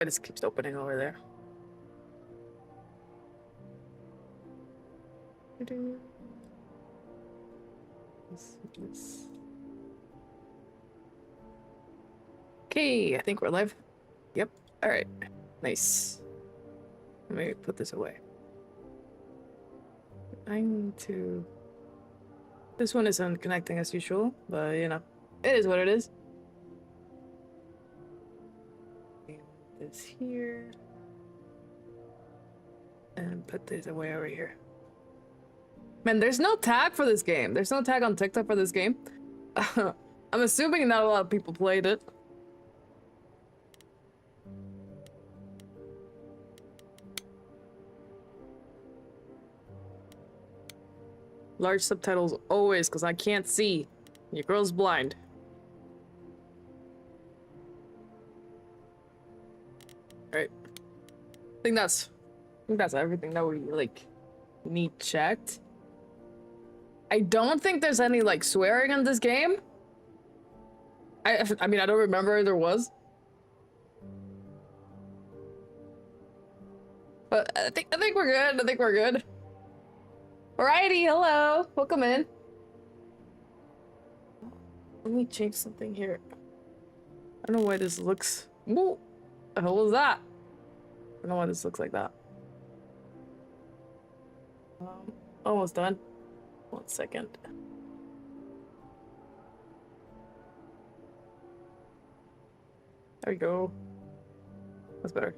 It just keeps opening over there. Okay, I think we're live. Yep. All right. Nice. Let me put this away. I need to... This one isn't connecting as usual, but you know, it is what it is. This here. And put this away over here. Man, there's no tag for this game. There's no tag on TikTok for this game. I'm assuming not a lot of people played it. Large subtitles always, because I can't see. Your girl's blind. Alright. I think that's everything that we, like, need checked. I don't think there's any, like, swearing in this game. I mean, I don't remember if there was. But I think we're good. I think we're good. Alrighty, hello. Welcome in. Let me change something here. I don't know why this looks... What the hell was that? I don't know why this looks like that. Almost done. 1 second. There we go. That's better.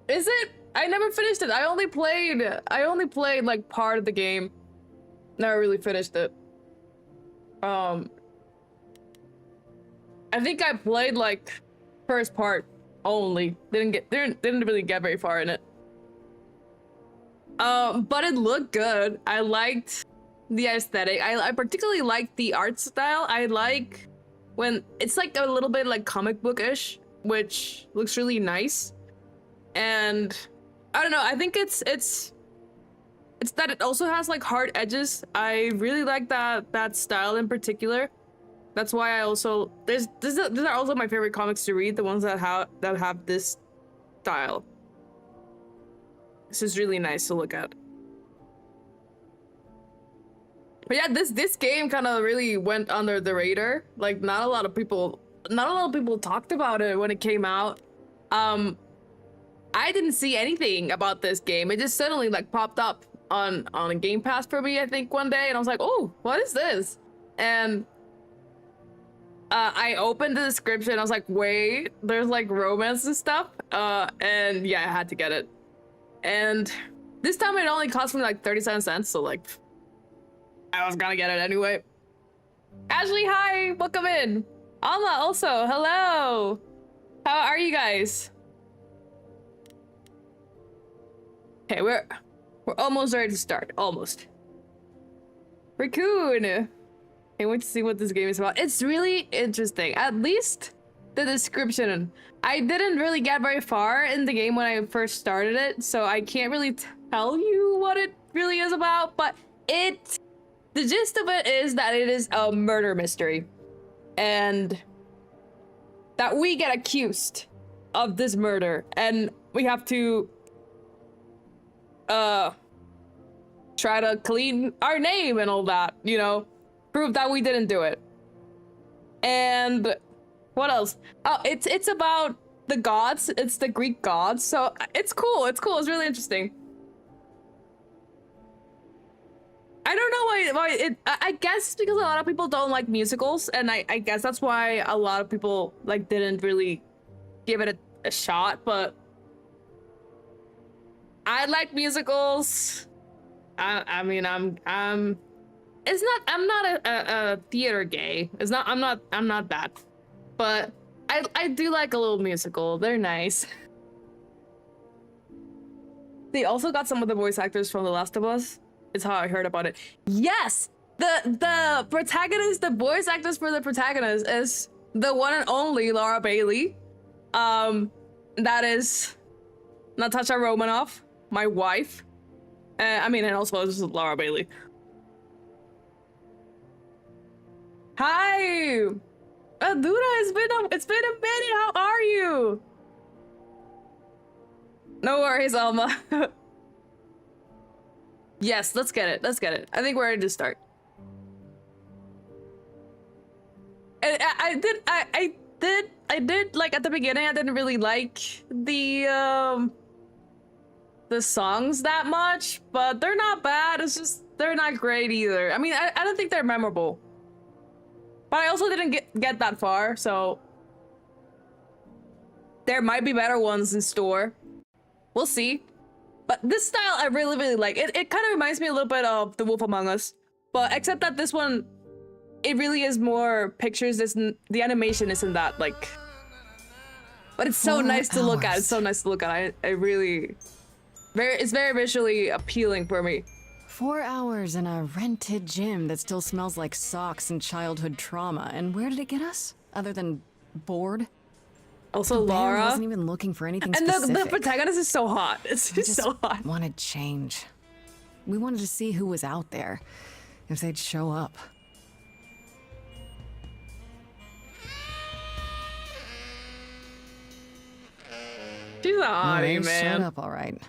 Is it? I never finished it. I only played like part of the game. Never really finished it. I think I played like first part only. Didn't really get very far in it. But it looked good. I liked the aesthetic. I particularly liked the art style. I like when it's like a little bit like comic book-ish, which looks really nice. And I don't know, I think it's that it also has like hard edges. I really like that style in particular. That's why I also these are also my favorite comics to read, the ones that have this style. This is really nice to look at. But yeah, this game kind of really went under the radar. Like not a lot of people talked about it when it came out. I didn't see anything about this game. It just suddenly like popped up on a Game Pass for me, I think, one day, and I was like, oh, what is this? And I opened the description. I was like, wait, there's like romance and stuff. And yeah, I had to get it. And this time it only cost me like 37 cents, so like I was gonna get it anyway. Ashley, hi, welcome in. Alma, also, hello. How are you guys? Okay, we're almost ready to start. Almost. Raccoon. Can't wait to see what this game is about. It's really interesting. At least the description. I didn't really get very far in the game when I first started it, so I can't really tell you what it really is about, but the gist of it is that it is a murder mystery. And that we get accused of this murder, and we have to try to clean our name and all that, you know, prove that we didn't do it. And what else? Oh, it's about the gods. It's the Greek gods, so it's cool. It's really interesting. I don't know why I guess it's because a lot of people don't like musicals, and I guess that's why a lot of people like didn't really give it a shot, but I like musicals. I mean, I'm not a theater gay. I'm not that. But I do like a little musical. They're nice. They also got some of the voice actors from The Last of Us. It's how I heard about it. Yes! The protagonist, the voice actors for the protagonist is the one and only Laura Bailey. That is Natasha Romanoff, my wife. I mean, and also this is Laura Bailey. Hi! Duda, it's been a minute. How are you? No worries, Alma. Yes, let's get it. Let's get it. I think we're ready to start. And I did like at the beginning. I didn't really like the songs that much, but they're not bad. It's just they're not great either. I mean, I don't think they're memorable, but I also didn't get that far, so there might be better ones in store. We'll see. But this style I really, really like. It kind of reminds me a little bit of The Wolf Among Us, but except that this one, it really is more pictures. The animation isn't that like, but it's so nice to look at. It's so nice to look at. I really, it's very visually appealing for me. 4 hours in a rented gym that still smells like socks and childhood trauma. And where did it get us? Other than bored? Also, the Laura wasn't even looking for anything and specific. the protagonist is so hot. It's just so hot. Wanted change. We wanted to see who was out there, if they'd show up. She's a hottie, man. Shut up, all right.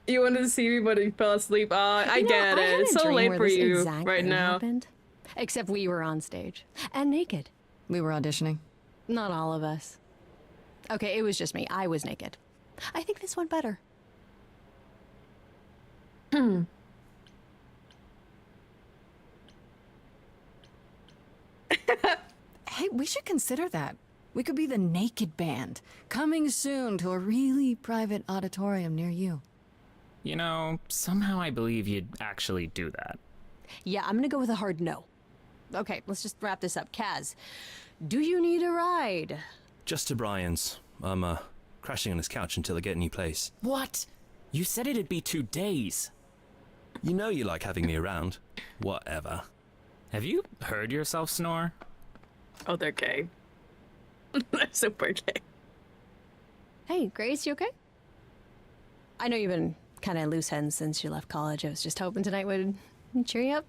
You wanted to see me, but you fell asleep. I get it. It's so late for you right now. Happened. Except we were on stage and naked. We were auditioning. Not all of us. Okay, it was just me. I was naked. I think this went better. Hey, we should consider that. We could be the Naked Band, coming soon to a really private auditorium near you. You know, somehow I believe you'd actually do that. Yeah, I'm gonna go with a hard no. Okay, let's just wrap this up. Kaz, do you need a ride? Just to Brian's. I'm, crashing on his couch until I get a new place. What? You said it'd be 2 days. You know you like having me around. Whatever. Have you heard yourself snore? Oh, they're gay. They're super gay. Hey, Grace, you okay? I know you've been kind of loose ends since you left college. I was just hoping tonight would cheer you up.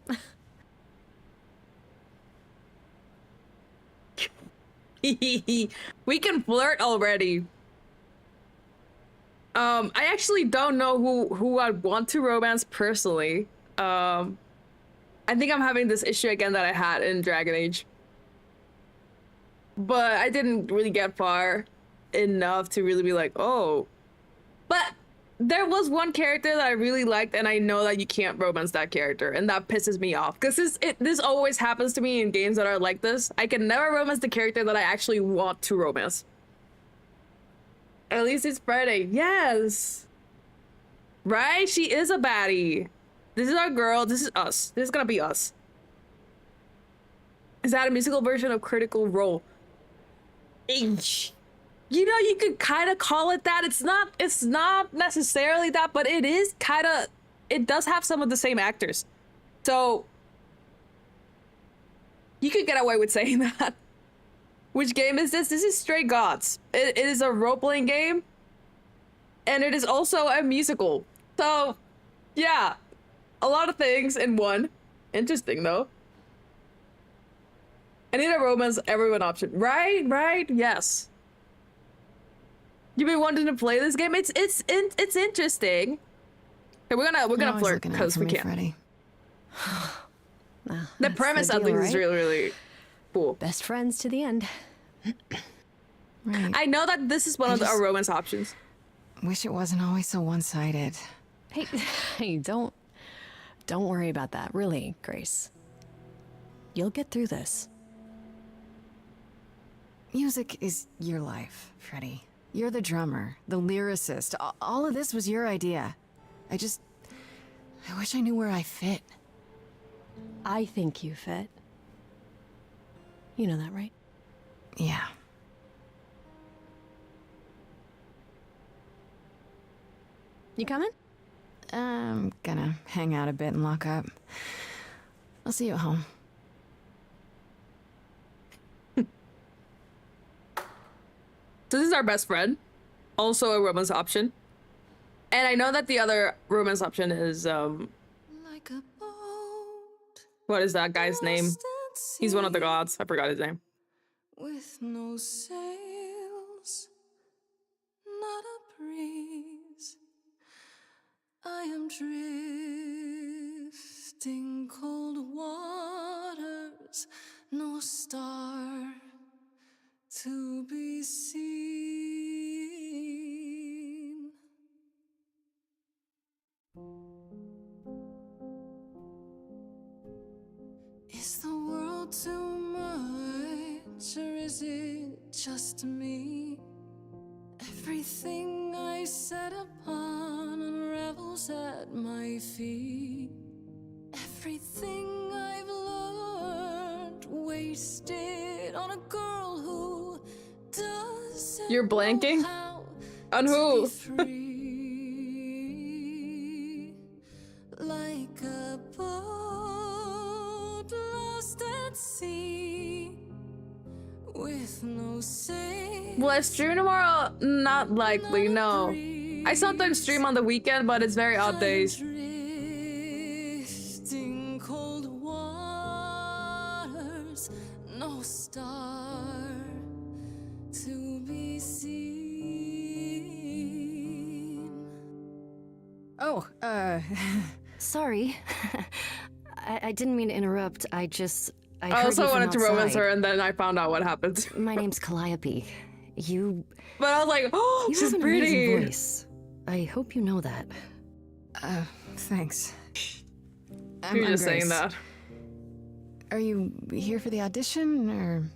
We can flirt already. I actually don't know who I'd want to romance personally. I think I'm having this issue again that I had in Dragon Age. But I didn't really get far enough to really be like, oh. But there was one character that I really liked, and I know that you can't romance that character, and that pisses me off. Because this always happens to me in games that are like this. I can never romance the character that I actually want to romance. At least it's Friday. Yes! Right? She is a baddie. This is our girl. This is us. This is gonna be us. Is that a musical version of Critical Role? You know, you could kind of call it that. It's not necessarily that, but it is kind of, it does have some of the same actors. So you could get away with saying that. Which game is this? This is Stray Gods. It is a role-playing game, and it is also a musical. So yeah, a lot of things in one. Interesting though. I need a romance everyone option. Right, yes. You've been wanting to play this game. It's interesting. Okay, we're gonna flirt because we can. Freddie. The premise at least is really, really cool. Best friends to the end. Right. I know that this is one of our romance options. Wish it wasn't always so one-sided. Hey, don't worry about that. Really, Grace. You'll get through this. Music is your life, Freddie. You're the drummer, the lyricist. All of this was your idea. I wish I knew where I fit. I think you fit. You know that, right? Yeah. You coming? I'm gonna hang out a bit and lock up. I'll see you at home. So this is our best friend, also a romance option. And I know that the other romance option is, Like a boat what is that guy's name? He's one of the gods. I forgot his name. With no sails, not a breeze, I am drifting cold waters, no star to be seen. Is the world too much, or is it just me? Everything I set upon unravels at my feet. Everything I've learned wasted on a girl who doesn't You're blanking? know how On to who? be free. Like a boat lost at sea with no sail. Will I stream tomorrow? Not likely, no. I sometimes stream on the weekend, but it's very odd days. Drifting cold waters, no star to be seen. Oh, Sorry. I didn't mean to interrupt. I I heard also you from wanted to romance outside. her, and then I found out what happened. My name's Calliope. You But I was like, oh, you she's have an pretty. amazing voice. I hope you know that. thanks. You're I'm just saying Grace. that. Are you here for the audition, or?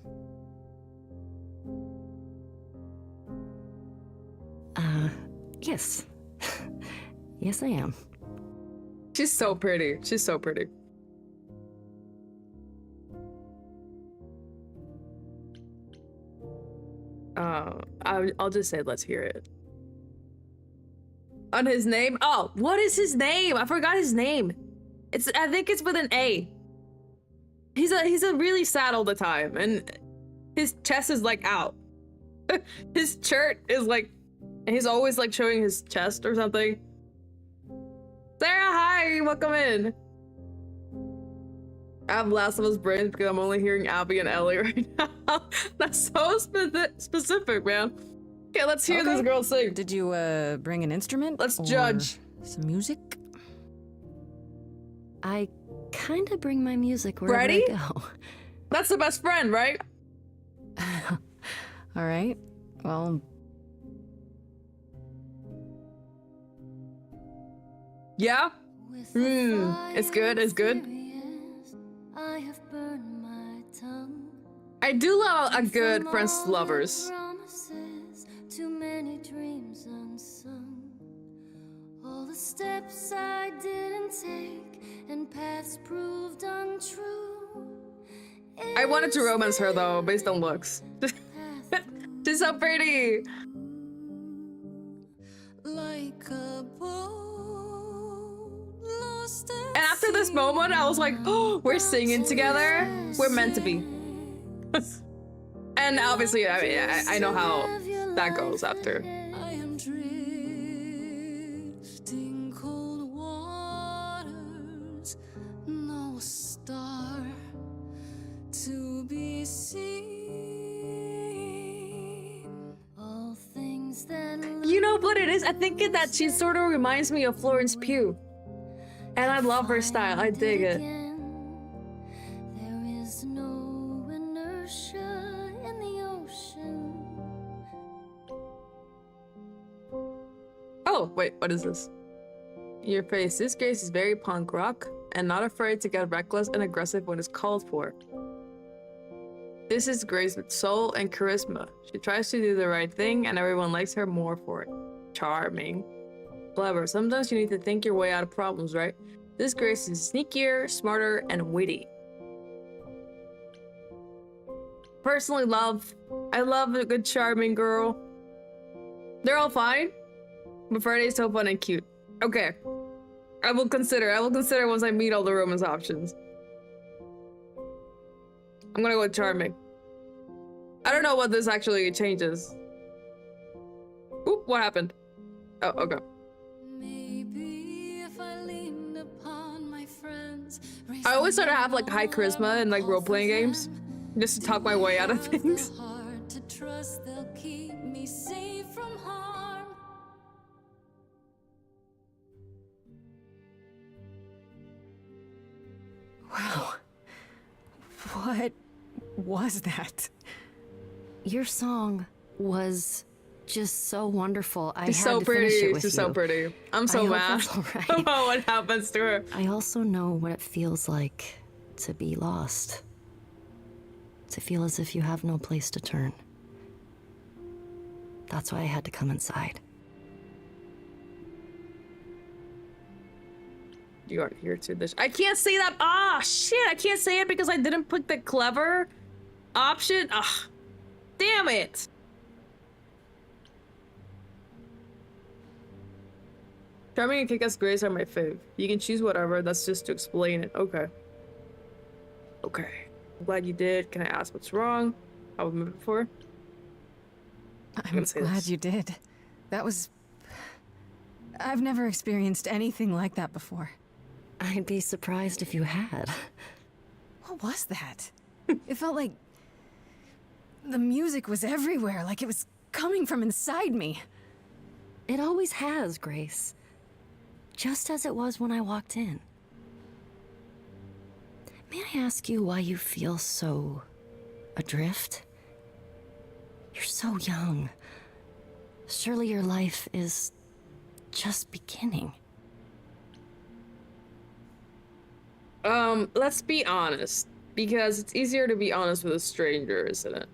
Yes. Yes, I am. She's so pretty. She's so pretty. I'll just say let's hear it. On his name? Oh, what is his name? I forgot his name. I think it's with an A. He's a really sad all the time, and his chest is like out. His shirt is like, he's always like showing his chest or something. Sarah, hi, welcome in. I have Last of Us brains because I'm only hearing Abby and Ellie right now. That's so specific, man. Okay, let's hear this girl sing. Did you bring an instrument? Let's or judge. some music. I kind of bring my music wherever Ready? I go. That's the best friend, right? All right. Well, Yeah? It's good, it's good. I have burned my tongue. I do love a good friends to lovers. Promises, too many dreams unsung. All the steps I didn't take and paths proved untrue. I wanted to romance her though, based on looks. She's so pretty. Like a boat lost at And after this moment, I was like, oh, we're singing together. We're meant to be. And obviously, I know how that goes after. I am drifting cold waters, no star to be seen. All things that You know what it is? I think that she sort of reminds me of Florence Pugh. And I love her style. I dig it. There is no inertia in the ocean. Oh, wait, what is this? Your face. This Grace is very punk rock and not afraid to get reckless and aggressive when it's called for. This is Grace with soul and charisma. She tries to do the right thing and everyone likes her more for it. Charming. Clever. Sometimes you need to think your way out of problems, right? This Grace is sneakier, smarter, and witty. Personally I love a good charming girl. They're all fine, but Friday's so fun and cute. Okay. I will consider once I meet all the romance options. I'm gonna go with charming. I don't know what this actually changes. Oop, what happened? Oh, okay. Maybe if I leaned upon my friends, I always try to have like high charisma in like role-playing games, just to talk my way out of things. Hard to trust, they'll keep me safe from harm. Wow. What was that? Your song was just so wonderful. I She's had so to pretty. finish it with She's you. so pretty. I'm so I hope mad that's all right. about what happens to her. I also know what it feels like to be lost. To feel as if you have no place to turn. That's why I had to come inside. You are here to this. I can't say that. Ah, shit. I can't say it because I didn't put the clever option. Ah, damn it. Charming and Kick-Ass Grace are my fave. You can choose whatever. That's just to explain it. Okay. Okay. I'm glad you did. Can I ask what's wrong? How was it before? I'm gonna say glad this. you did. That was... I've never experienced anything like that before. I'd be surprised if you had. What was that? It felt like... the music was everywhere, like it was coming from inside me. It always has, Grace. Just as it was when I walked in. May I ask you why you feel so adrift? You're so young. Surely your life is just beginning. Let's be honest. Because it's easier to be honest with a stranger, isn't it?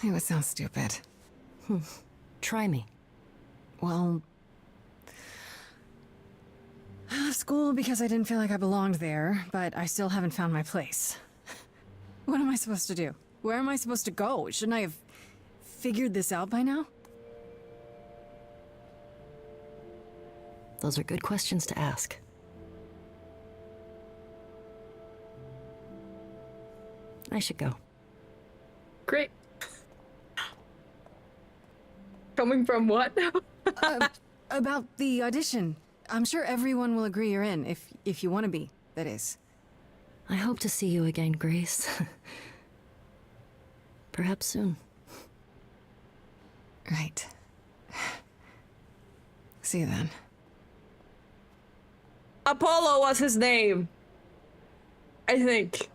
It would sound stupid. Try me. Well... I left school because I didn't feel like I belonged there, but I still haven't found my place. What am I supposed to do? Where am I supposed to go? Shouldn't I have figured this out by now? Those are good questions to ask. I should go. Great. Coming from what? About the audition. I'm sure everyone will agree you're in, if you want to be, that is. I hope to see you again, Grace. Perhaps soon. Right. See you then. Apollo was his name. I think.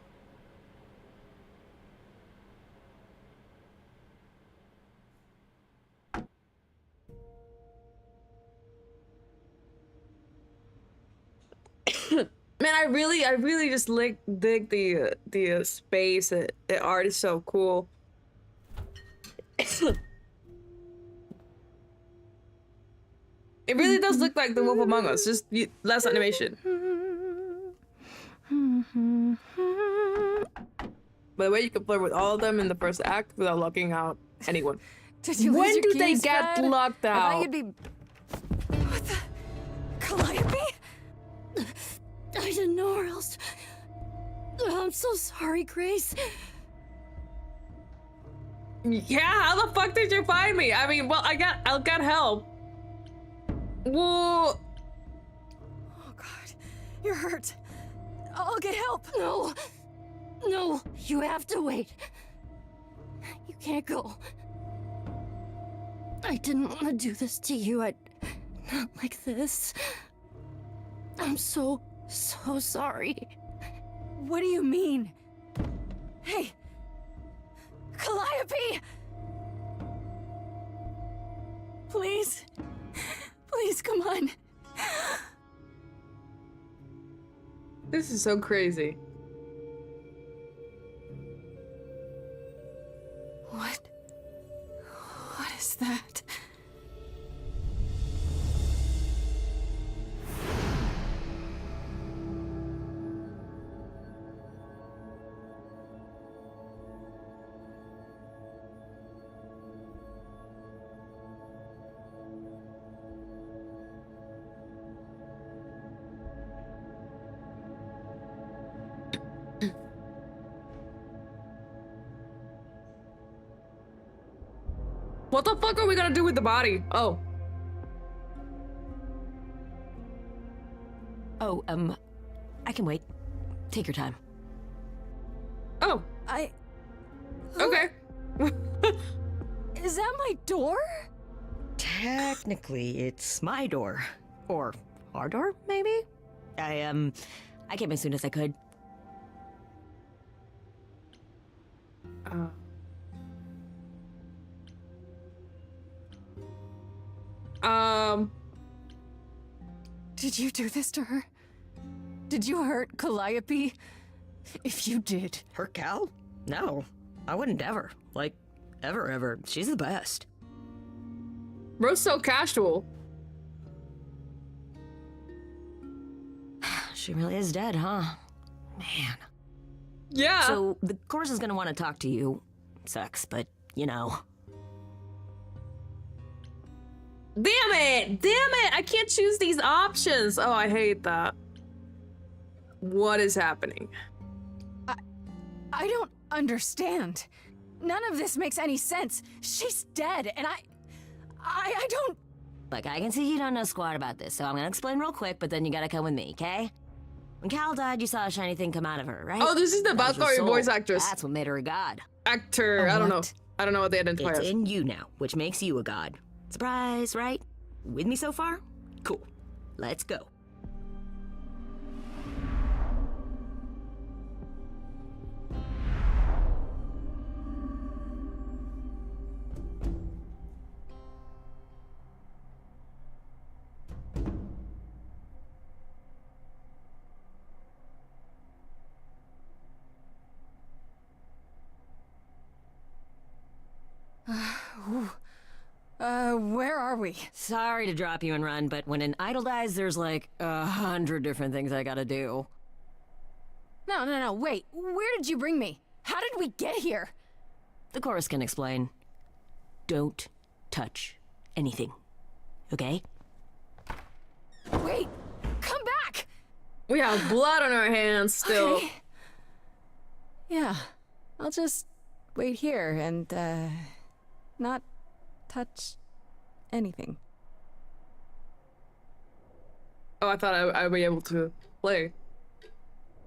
Man, I really just dig the space. The art is so cool. It really does look like The Wolf Among Us, just less animation. By the way, you can flirt with all of them in the first act without locking out anyone. Did you When lose your do they keys, get Fred? locked I out? thought you'd be... What the... Calliope? I didn't know where else. I'm so sorry, Grace. Yeah, how the fuck did you find me? I mean, well, I'll get help. Whoa. Oh god, you're hurt. I'll get help. No. No, you have to wait. You can't go. I didn't want to do this to you. Not like this. I'm so sorry. What do you mean? Hey, Calliope! Please, please, come on. This is so crazy. What is that? What the fuck are we gonna do with the body? Oh. Oh, I can wait. Take your time. Oh, okay. Is that my door? Technically, it's my door. Or our door, maybe? I came as soon as I could. Did you do this to her? Did you hurt Calliope? If you did. Her Cal? No, I wouldn't ever. Like, ever. She's the best. Bro's so casual. She really is dead, huh? Man. Yeah. So, the course is gonna want to talk to you. Sucks, but, you know. Damn it! Damn it! I can't choose these options. Oh, I hate that. What is happening? I don't understand. None of this makes any sense. She's dead, and I don't... Look, I can see you don't know squat about this, so I'm gonna explain real quick, but then you gotta come with me, okay? When Cal died, you saw a shiny thing come out of her, right? Oh, this is the That was her Valkyrie soul. voice actress. That's what made her a god. Actor. A I don't know. what? I don't know what they identify It's as. in you now, which makes you a god. Surprise, right? With me so far? Cool. Let's go. Where are we? Sorry to drop you and run, but when an idol dies, there's like 100 different things I gotta do. No, wait. Where did you bring me? How did we get here? The chorus can explain. Don't touch anything. Okay? Wait, come back! We have blood on our hands still. Okay. Yeah, I'll just wait here and, not touch anything. Oh, I thought I'd be able to play.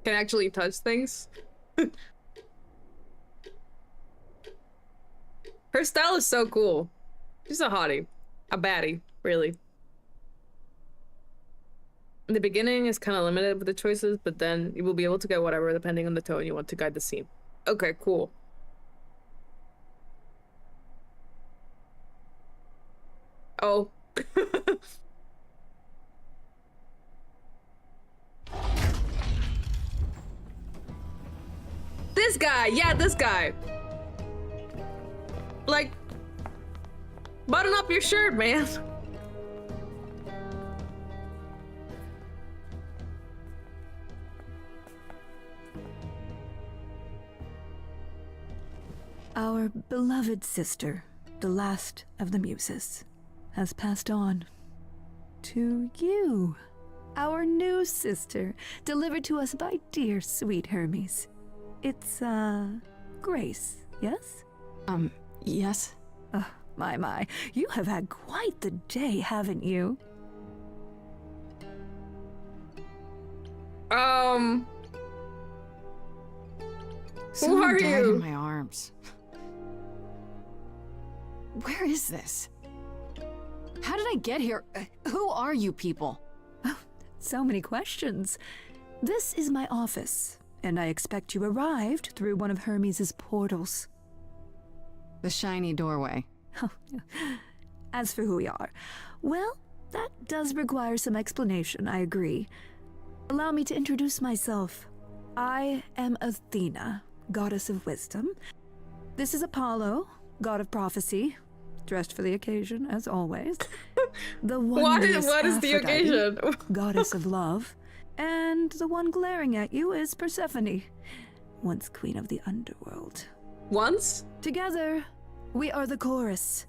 Can I actually touch things? Her style is so cool. She's a hottie. A baddie, really. In the beginning, it's kind of limited with the choices, but then you will be able to get whatever depending on the tone you want to guide the scene. Okay, cool. Oh. This guy! Yeah, this guy! Like, button up your shirt, man. Our beloved sister, the last of the muses, has passed on to you, our new sister, delivered to us by dear sweet Hermes. It's, Grace, yes? Yes? My, you have had quite the day, haven't you? Who Someone are died you? in my arms. Where is this? How did I get here? Who are you people? So many questions. This is my office, and I expect you arrived through one of Hermes' portals. The shiny doorway. As for who we are, well, that does require some explanation, I agree. Allow me to introduce myself. I am Athena, goddess of wisdom. This is Apollo, god of prophecy, dressed for the occasion, as always. The What wondrous is the Aphrodite, occasion? goddess of love. And the one glaring at you is Persephone, once queen of the underworld. Once? Together, we are the chorus.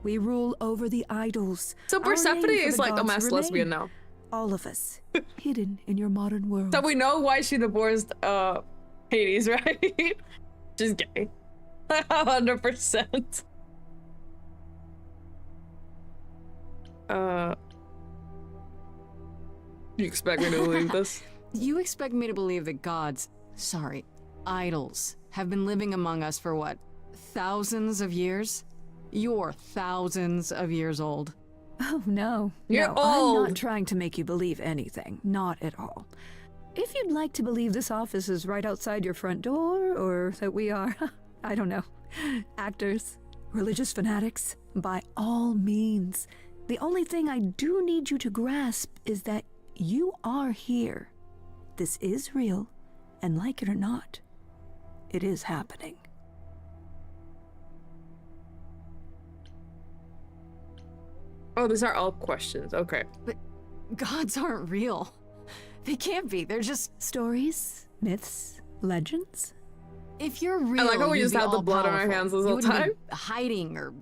We rule over the idols. So Our Persephone name for is the like a gods mass remain. lesbian now. All of us, hidden in your modern world. So we know why she divorced Hades, right? Just gay. 100%. You expect me to believe this? You expect me to believe that gods, sorry, idols, have been living among us for what, thousands of years? You're thousands of years old. Oh, no. You're no, I'm old. not trying to make you believe anything. Not at all. If you'd like to believe this office is right outside your front door, or that we are, I don't know, actors, religious fanatics, by all means. The only thing I do need you to grasp is that you are here. This is real, and like it or not, it is happening. Oh, these are all questions. Okay. But gods aren't real. They can't be. They're just... Stories, myths, legends. If you're real, I like how we you'd just be have the blood on our all-powerful. hands this You whole wouldn't be time. hiding or...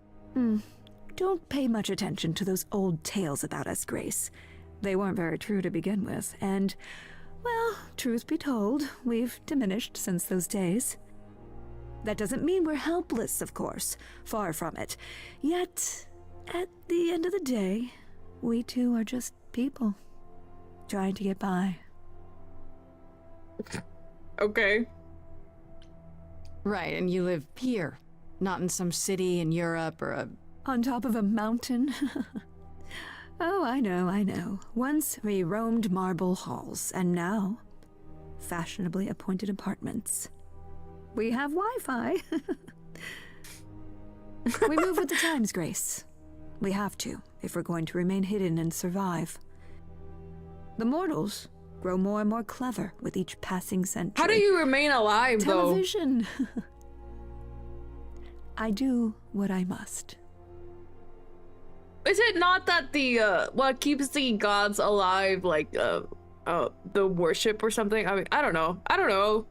Don't pay much attention to those old tales about us, Grace. They weren't very true to begin with, and, well, truth be told, we've diminished since those days. That doesn't mean we're helpless, of course. Far from it. Yet, at the end of the day, we too are just people, trying to get by. Okay. Right, and you live here, not in some city in Europe or a... On top of a mountain? Oh, I know. Once we roamed marble halls, and now, fashionably appointed apartments. We have Wi-Fi. We move with the times, Grace. We have to, if we're going to remain hidden and survive. The mortals grow more and more clever with each passing century. How do you remain alive, though? Television. I do what I must. Is it not that the what keeps the gods alive, like the worship or something? I mean, I don't know.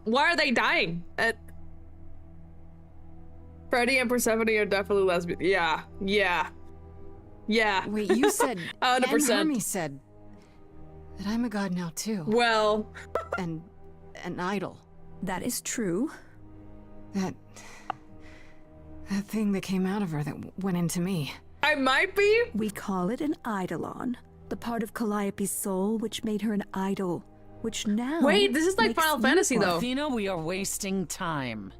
Why are they dying? Freddy and Persephone are definitely lesbian. Yeah. Wait, you said... 100%. And Hermes said that I'm a god now, too. Well, And an idol. That is true. That thing that came out of her that went into me. I might be. We call it an eidolon, the part of Calliope's soul which made her an idol, which now Wait, this is like makes Final you Fantasy, one. though. Athena, we are wasting time.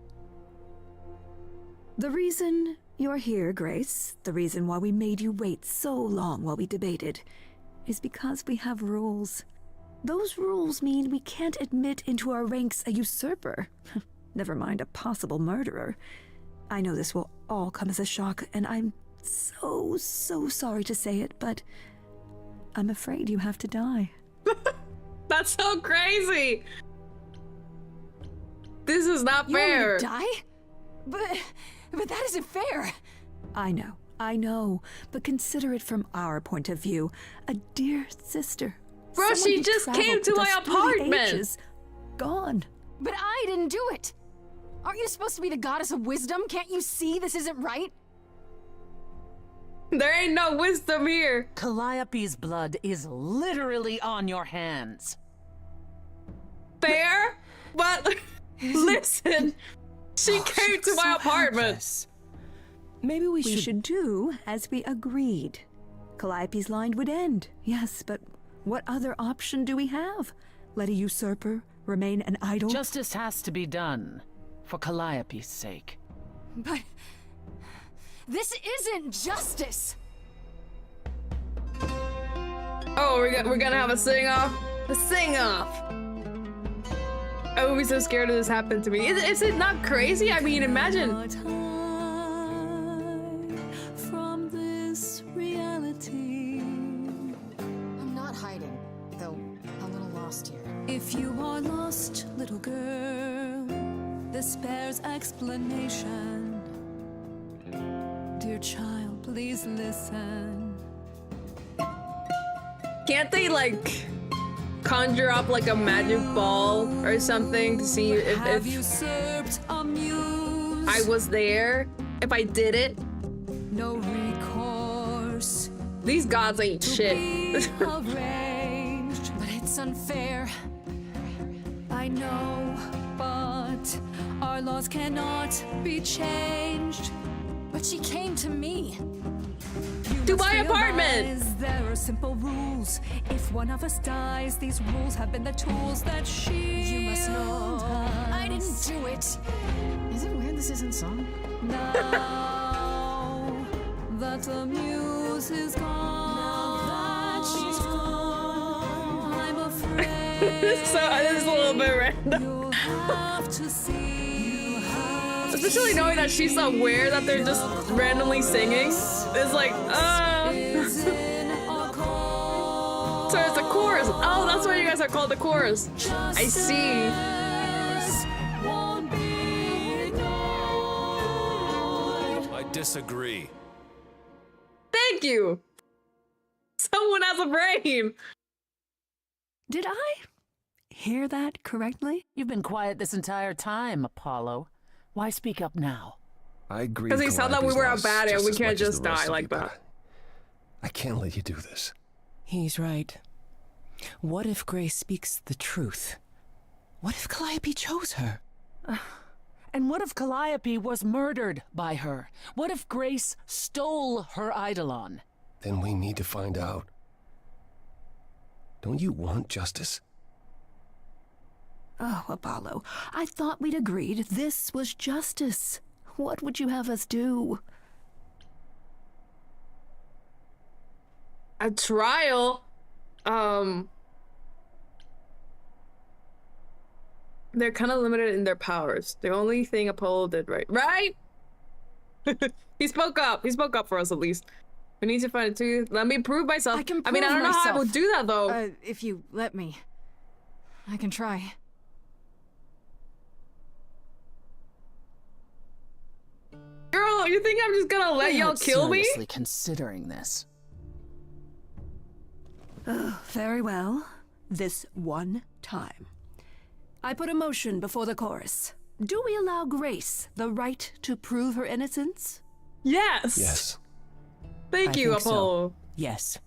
The reason you're here, Grace, the reason why we made you wait so long while we debated, is because we have rules. Those rules mean we can't admit into our ranks a usurper. Never mind a possible murderer. I know this will all come as a shock, and I'm so sorry to say it, but I'm afraid you have to die. That's so crazy. This is not You want me fair. to die? But that isn't fair. I know, but consider it from our point of view. A dear sister. Bro, someone she who just traveled came to with my us through the apartment. ages, gone. But I didn't do it. Aren't you supposed to be the goddess of wisdom? Can't you see this isn't right? There ain't no wisdom here. Calliope's blood is literally on your hands. Fair, but listen, she came to my apartment. Maybe we We should do as we agreed. Calliope's line would end, yes, but what other option do we have? Let a usurper remain an idol? Justice has to be done, for Calliope's sake. But this isn't justice. Oh, we're gonna have a sing-off? A sing-off! I would be so scared of this happening to me. Is it not crazy? I mean, imagine. From this reality. I'm not hiding, though a little lost here. If you are lost, little girl, this bears explanation. Dear child, please listen. Can't they, like, conjure up, like, a magic ball or something to see Have if usurped a muse. I was there? If I did it? No recourse. These gods ain't To shit. be arranged, but it's unfair. I know, but our laws cannot be changed. But she came to me. You to my Let's apartment. realize there are simple rules. If one of us dies, these rules have been the tools that shield You must know us. I didn't do it. Is it weird this isn't song? Now that the muse is gone, now that she's gone, I'm afraid So this is a little bit random. you'll have to see. Especially knowing that she's aware that they're just randomly singing. It's like, Is in a chorus. So it's a chorus. Oh, that's why you guys are called the chorus. I see. Won't be ignored. I disagree. Thank you. Someone has a brain. Did I hear that correctly? You've been quiet this entire time, Apollo. Why speak up now? I agree. 'Cause he said that we Calliope's were lost bad and we as can't much as just the rest die of like you, but that. I can't let you do this. He's right. What if Grace speaks the truth? What if Calliope chose her? And what if Calliope was murdered by her? What if Grace stole her Eidolon? Then we need to find out. Don't you want justice? Oh, Apollo, I thought we'd agreed this was justice. What would you have us do? A trial. They're kind of limited in their powers. The only thing Apollo did right? He spoke up. He spoke up for us at least. We need to find it too. Let me prove myself. I can I mean, I prove don't know how I myself. would do that though. If you let me. I can try. Girl, you think I'm just gonna let I'm y'all not kill me? seriously considering this. Very well. This one time. I put a motion before the chorus. Do we allow Grace the right to prove her innocence? Yes. Yes. Thank I you, think so. Apollo. Yes.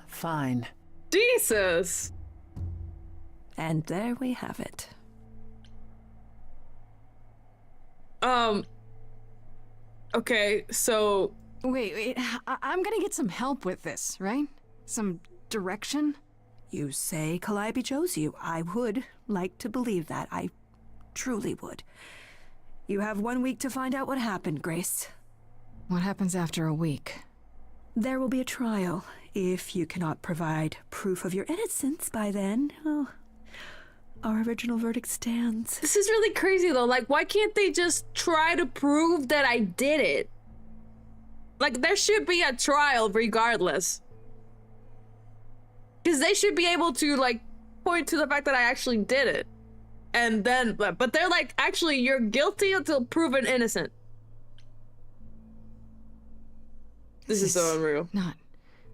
Fine. Jesus. And there we have it. Okay, so Wait, I'm gonna get some help with this, right? Some direction? You say Calliope chose you. I would like to believe that. I truly would. You have 1 week to find out what happened, Grace. What happens after a week? There will be a trial. If you cannot provide proof of your innocence by then, oh, our original verdict stands. this is really crazy though. Like, why can't they just try to prove that I did it? Like, there should be a trial regardless. Because they should be able to, like, point to the fact that I actually did it. And then, but they're like, actually, you're guilty until proven innocent. This is so unreal. Not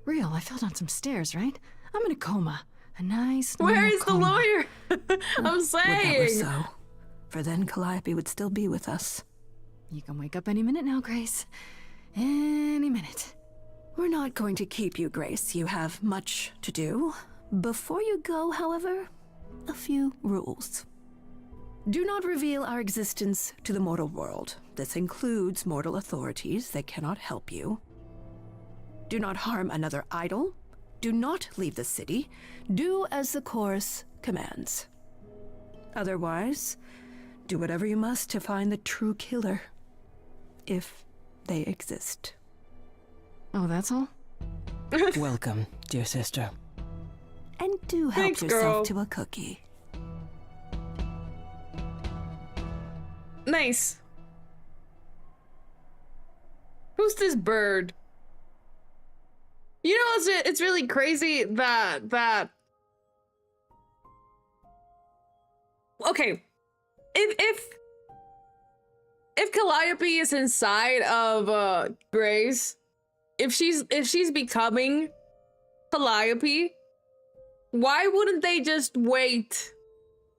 real. I fell down some stairs, right? I'm in a coma. A nice. Where normal is the coma. lawyer? I'm Would that were saying. so. For then Calliope would still be with us. You can wake up any minute now, Grace. Any minute. We're not going to keep you, Grace. You have much to do. Before you go, however, a few rules. Do not reveal our existence to the mortal world. This includes mortal authorities. They cannot help you. Do not harm another idol. Do not leave the city. Do as the chorus commands. Otherwise, do whatever you must to find the true killer. If they exist. Oh, that's all? Welcome, dear sister. And do help Thanks, yourself girl. to a cookie. Nice. Who's this bird? You know, it's really crazy that okay, if Calliope is inside of Grace, if she's becoming Calliope, why wouldn't they just wait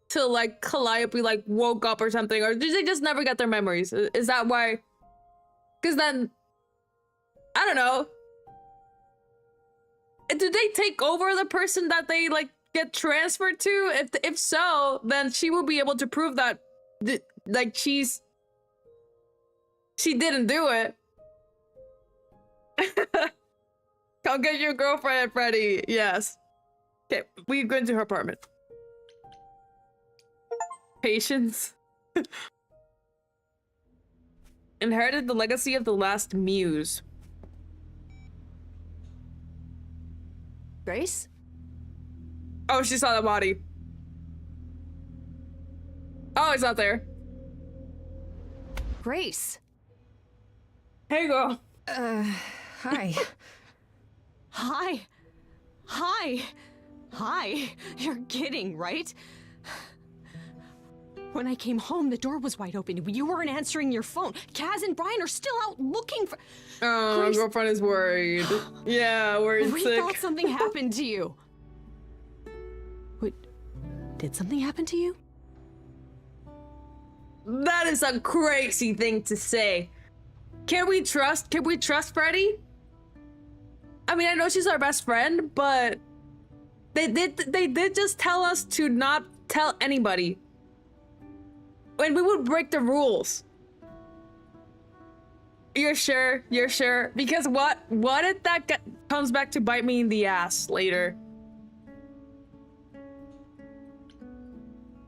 till like Calliope like woke up or something, or did they just never get their memories? Is that why? Because then I don't know. Do they take over the person that they like get transferred to? If so, then she will be able to prove that like she didn't do it. Come get your girlfriend, Freddy. Yes. Okay, we go into her apartment. Patience. Inherited the legacy of the last muse. Grace? Oh, she saw the body. Oh, it's not there. Grace! Hey, girl. Hi. Hi! Hi! Hi! You're kidding, right? When I came home, the door was wide open. You weren't answering your phone. Kaz and Brian are still out looking for... Oh, Grace- my girlfriend is worried. Yeah, worried We sick. thought something happened to you. Wait, did something happen to you? That is a crazy thing to say. Can we trust Freddy? I mean, I know she's our best friend, but they did just tell us to not tell anybody. And we would break the rules. You're sure? You're sure? Because what if that comes back to bite me in the ass later?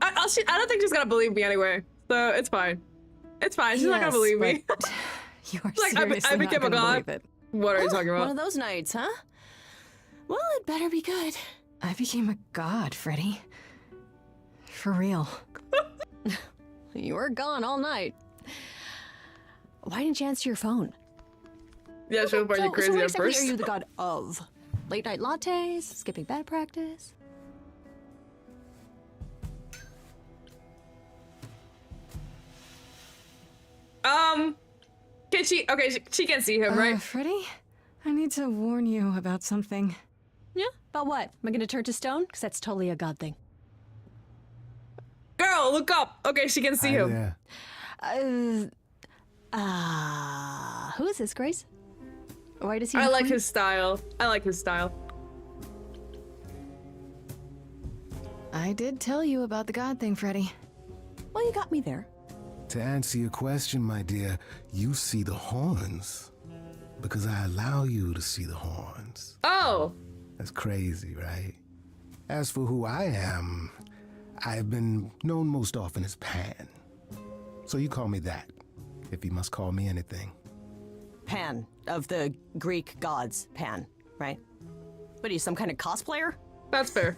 I don't think she's gonna believe me anyway, so it's fine. It's fine. She's not gonna believe me. You are Like, seriously I not became a gonna god. believe it. What are you talking One about? of those nights, huh? Well, it better be good. I became a god, Freddy. For real. You were gone all night. Why didn't you answer your phone? Yeah, she was pretty crazy what at exactly first. are you the god of? Late night lattes? Skipping bed practice? Can she? Okay, she can see him, right? Freddy? I need to warn you about something. Yeah? About what? Am I gonna turn to stone? Because that's totally a god thing. Girl, look up. Okay, she can see him. Yeah. Who is this, Grace? Why does he I know like me? his style. I like his style. I did tell you about the god thing, Freddy. Well, you got me there. To answer your question, my dear, you see the horns. Because I allow you to see the horns. Oh, That's crazy, right? As for who I am, I've been known most often as Pan. So you call me that, if you must call me anything. Pan, of the Greek gods, Pan, right? What are you, some kind of cosplayer? that's fair.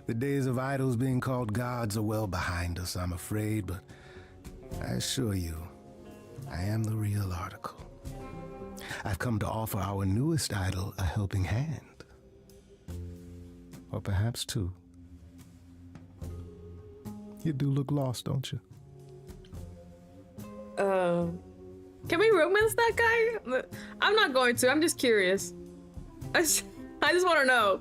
The days of idols being called gods are well behind us, I'm afraid, but I assure you, I am the real article. I've come to offer our newest idol a helping hand. Or perhaps two. You do look lost, don't you? Can we romance that guy? I'm not going to. I'm just curious. I just want to know.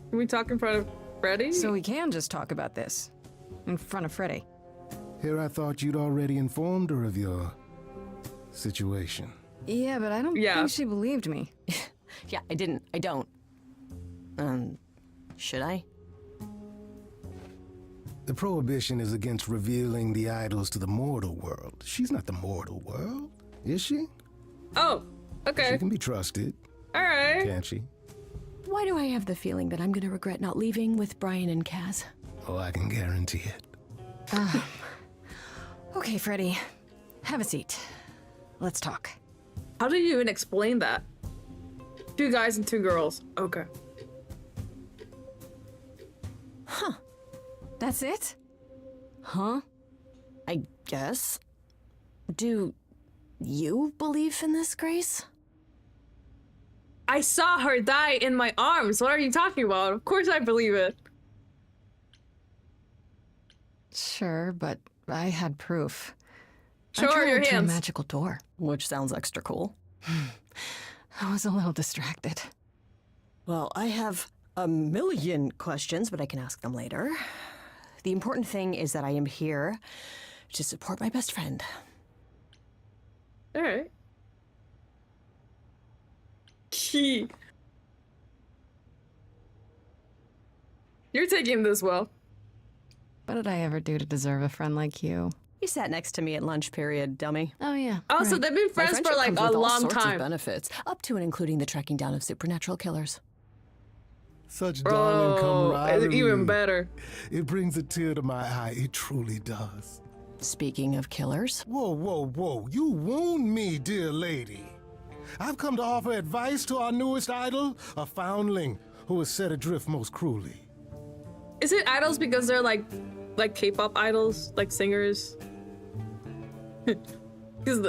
Can we talk in front of Freddy? So we can just talk about this. In front of Freddy. Here I thought you'd already informed her of your situation. Yeah, but I don't Yeah. think she believed me. Yeah, I didn't. I don't. Should I? The prohibition is against revealing the idols to the mortal world. She's not the mortal world, is she? Oh, okay. She can be trusted, All right. can't she? Why do I have the feeling that I'm gonna regret not leaving with Brian and Kaz? Oh, I can guarantee it. Okay, Freddy. Have a seat. Let's talk. How do you even explain that? 2 guys and 2 girls. Okay. That's it? Huh? I guess. Do you believe in this, Grace? I saw her die in my arms. What are you talking about? Of course I believe it. Sure, but I had proof. Show I her your traveled to a hands. magical door. Which sounds extra cool. I was a little distracted. Well, I have a million questions, but I can ask them later. The important thing is that I am here to support my best friend. All right. Key. You're taking this well. What did I ever do to deserve a friend like you? You sat next to me at lunch period, dummy. Oh, yeah. Oh, so right. they've been My friends for friendship like comes a with all long sorts of time. benefits, up to and including the tracking down of supernatural killers. Such darling Oh, camaraderie. even better. It brings a tear to my eye. It truly does. Speaking of killers, Whoa, whoa, whoa. You wound me, dear lady. I've come to offer advice to our newest idol, a foundling who was set adrift most cruelly. Is it idols because they're like K-pop idols, like singers? Because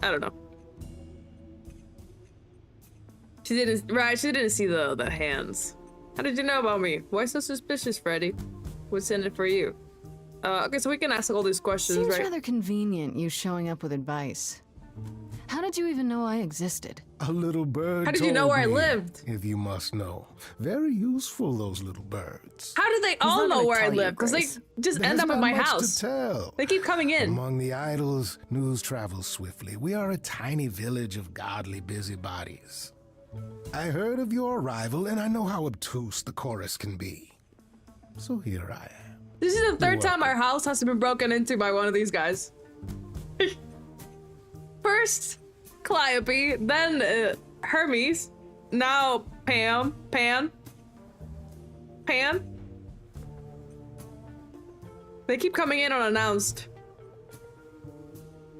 I don't know. She didn't see the hands. How did you know about me? Why so suspicious, Freddy? What's in it for you? Okay, so we can ask all these questions, Seems right? rather convenient, you showing up with advice. How did you even know I existed? A little bird. How did you know where I told me, lived? If you must know. Very useful, those little birds. How do they all not know gonna where I tell you, live? Because they Grace. just There's end up not at my much house. to tell. They keep coming in. Among the idols, news travels swiftly. We are a tiny village of godly busybodies. I heard of your arrival, and I know how obtuse the chorus can be. So here I am. This is the third You're time our house has been broken into by one of these guys. First, Calliope, then Hermes, now Pan. They keep coming in unannounced.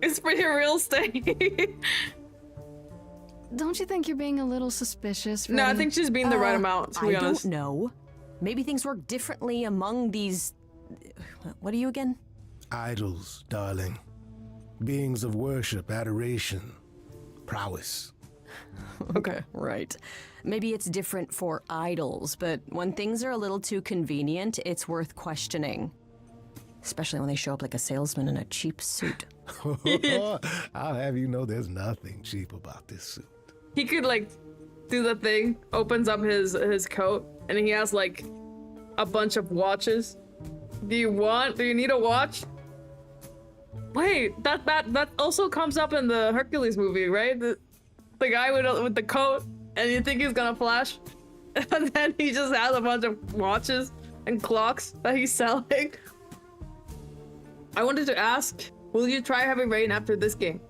It's pretty real estate. Don't you think you're being a little suspicious, No, I Freddy? think she's being the right amount, to be I honest. don't know. Maybe things work differently among these... What are you again? Idols, darling. Beings of worship, adoration, prowess. Okay, right. Maybe it's different for idols, but when things are a little too convenient, it's worth questioning. Especially when they show up like a salesman in a cheap suit. I'll have you know there's nothing cheap about this suit. He could like do the thing, opens up his coat, and he has like a bunch of watches. Do you need a watch? Wait, that also comes up in the Hercules movie, right? The guy with the coat, and you think he's gonna flash, and then he just has a bunch of watches and clocks that he's selling. I wanted to ask, will you try Heavy Rain after this game?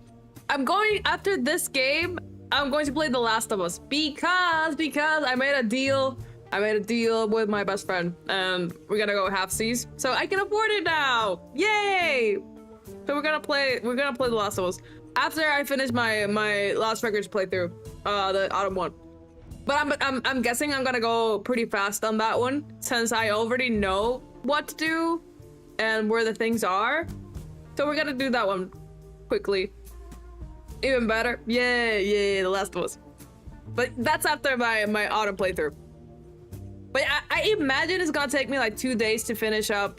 After this game, I'm going to play The Last of Us because I made a deal. I made a deal with my best friend, and we're gonna go halfsies, so I can afford it now. Yay! So we're gonna play The Last of Us after I finish my Lost Records playthrough, the autumn one. But I'm guessing I'm gonna go pretty fast on that one since I already know what to do and where the things are. So we're gonna do that one quickly. Even better. Yeah, The Last of Us. But that's after my autumn playthrough. But I imagine it's gonna take me like 2 days to finish up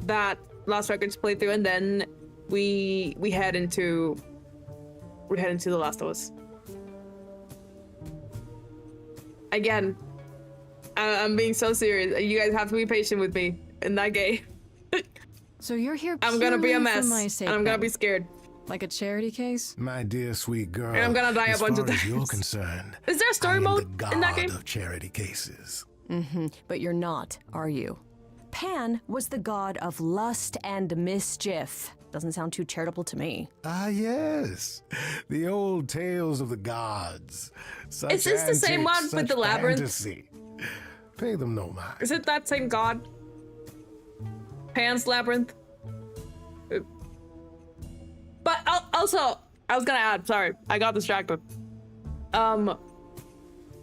that Lost Records playthrough, and then we head into The Last of Us. Again, I'm being so serious. You guys have to be patient with me in that game. So you're here I'm gonna be a purely mess, for my sake, and I'm gonna then? be scared. Like a charity case? My dear sweet girl, And I'm gonna die a as bunch of far as you're times. concerned, Is there a story I am mode the in that god game? of charity cases. But you're not, are you? Pan was the god of lust and mischief. Doesn't sound too charitable to me. Ah, yes. The old tales of the gods. Such Is this the same antics, one with such the labyrinth? fantasy. Pay them no mind. Is it that same god? Pan's Labyrinth? But also, I was gonna add, sorry, I got distracted.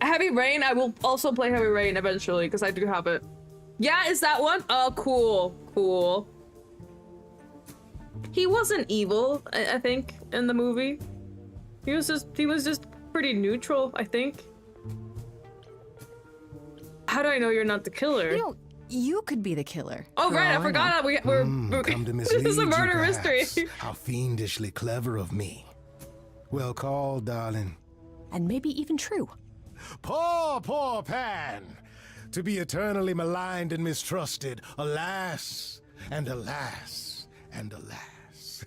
Heavy Rain, I will also play Heavy Rain eventually, because I do have it. Yeah, is that one? Oh, cool. He wasn't evil, I think, in the movie. He was just pretty neutral, I think. How do I know you're not the killer? You know, you could be the killer. Oh, for right, all I forgot know. we're Come to this mislead is a you, murder perhaps. mystery. How fiendishly clever of me. Well called, darling. And maybe even true. Poor Pan! To be eternally maligned and mistrusted. Alas, and alas, and alas.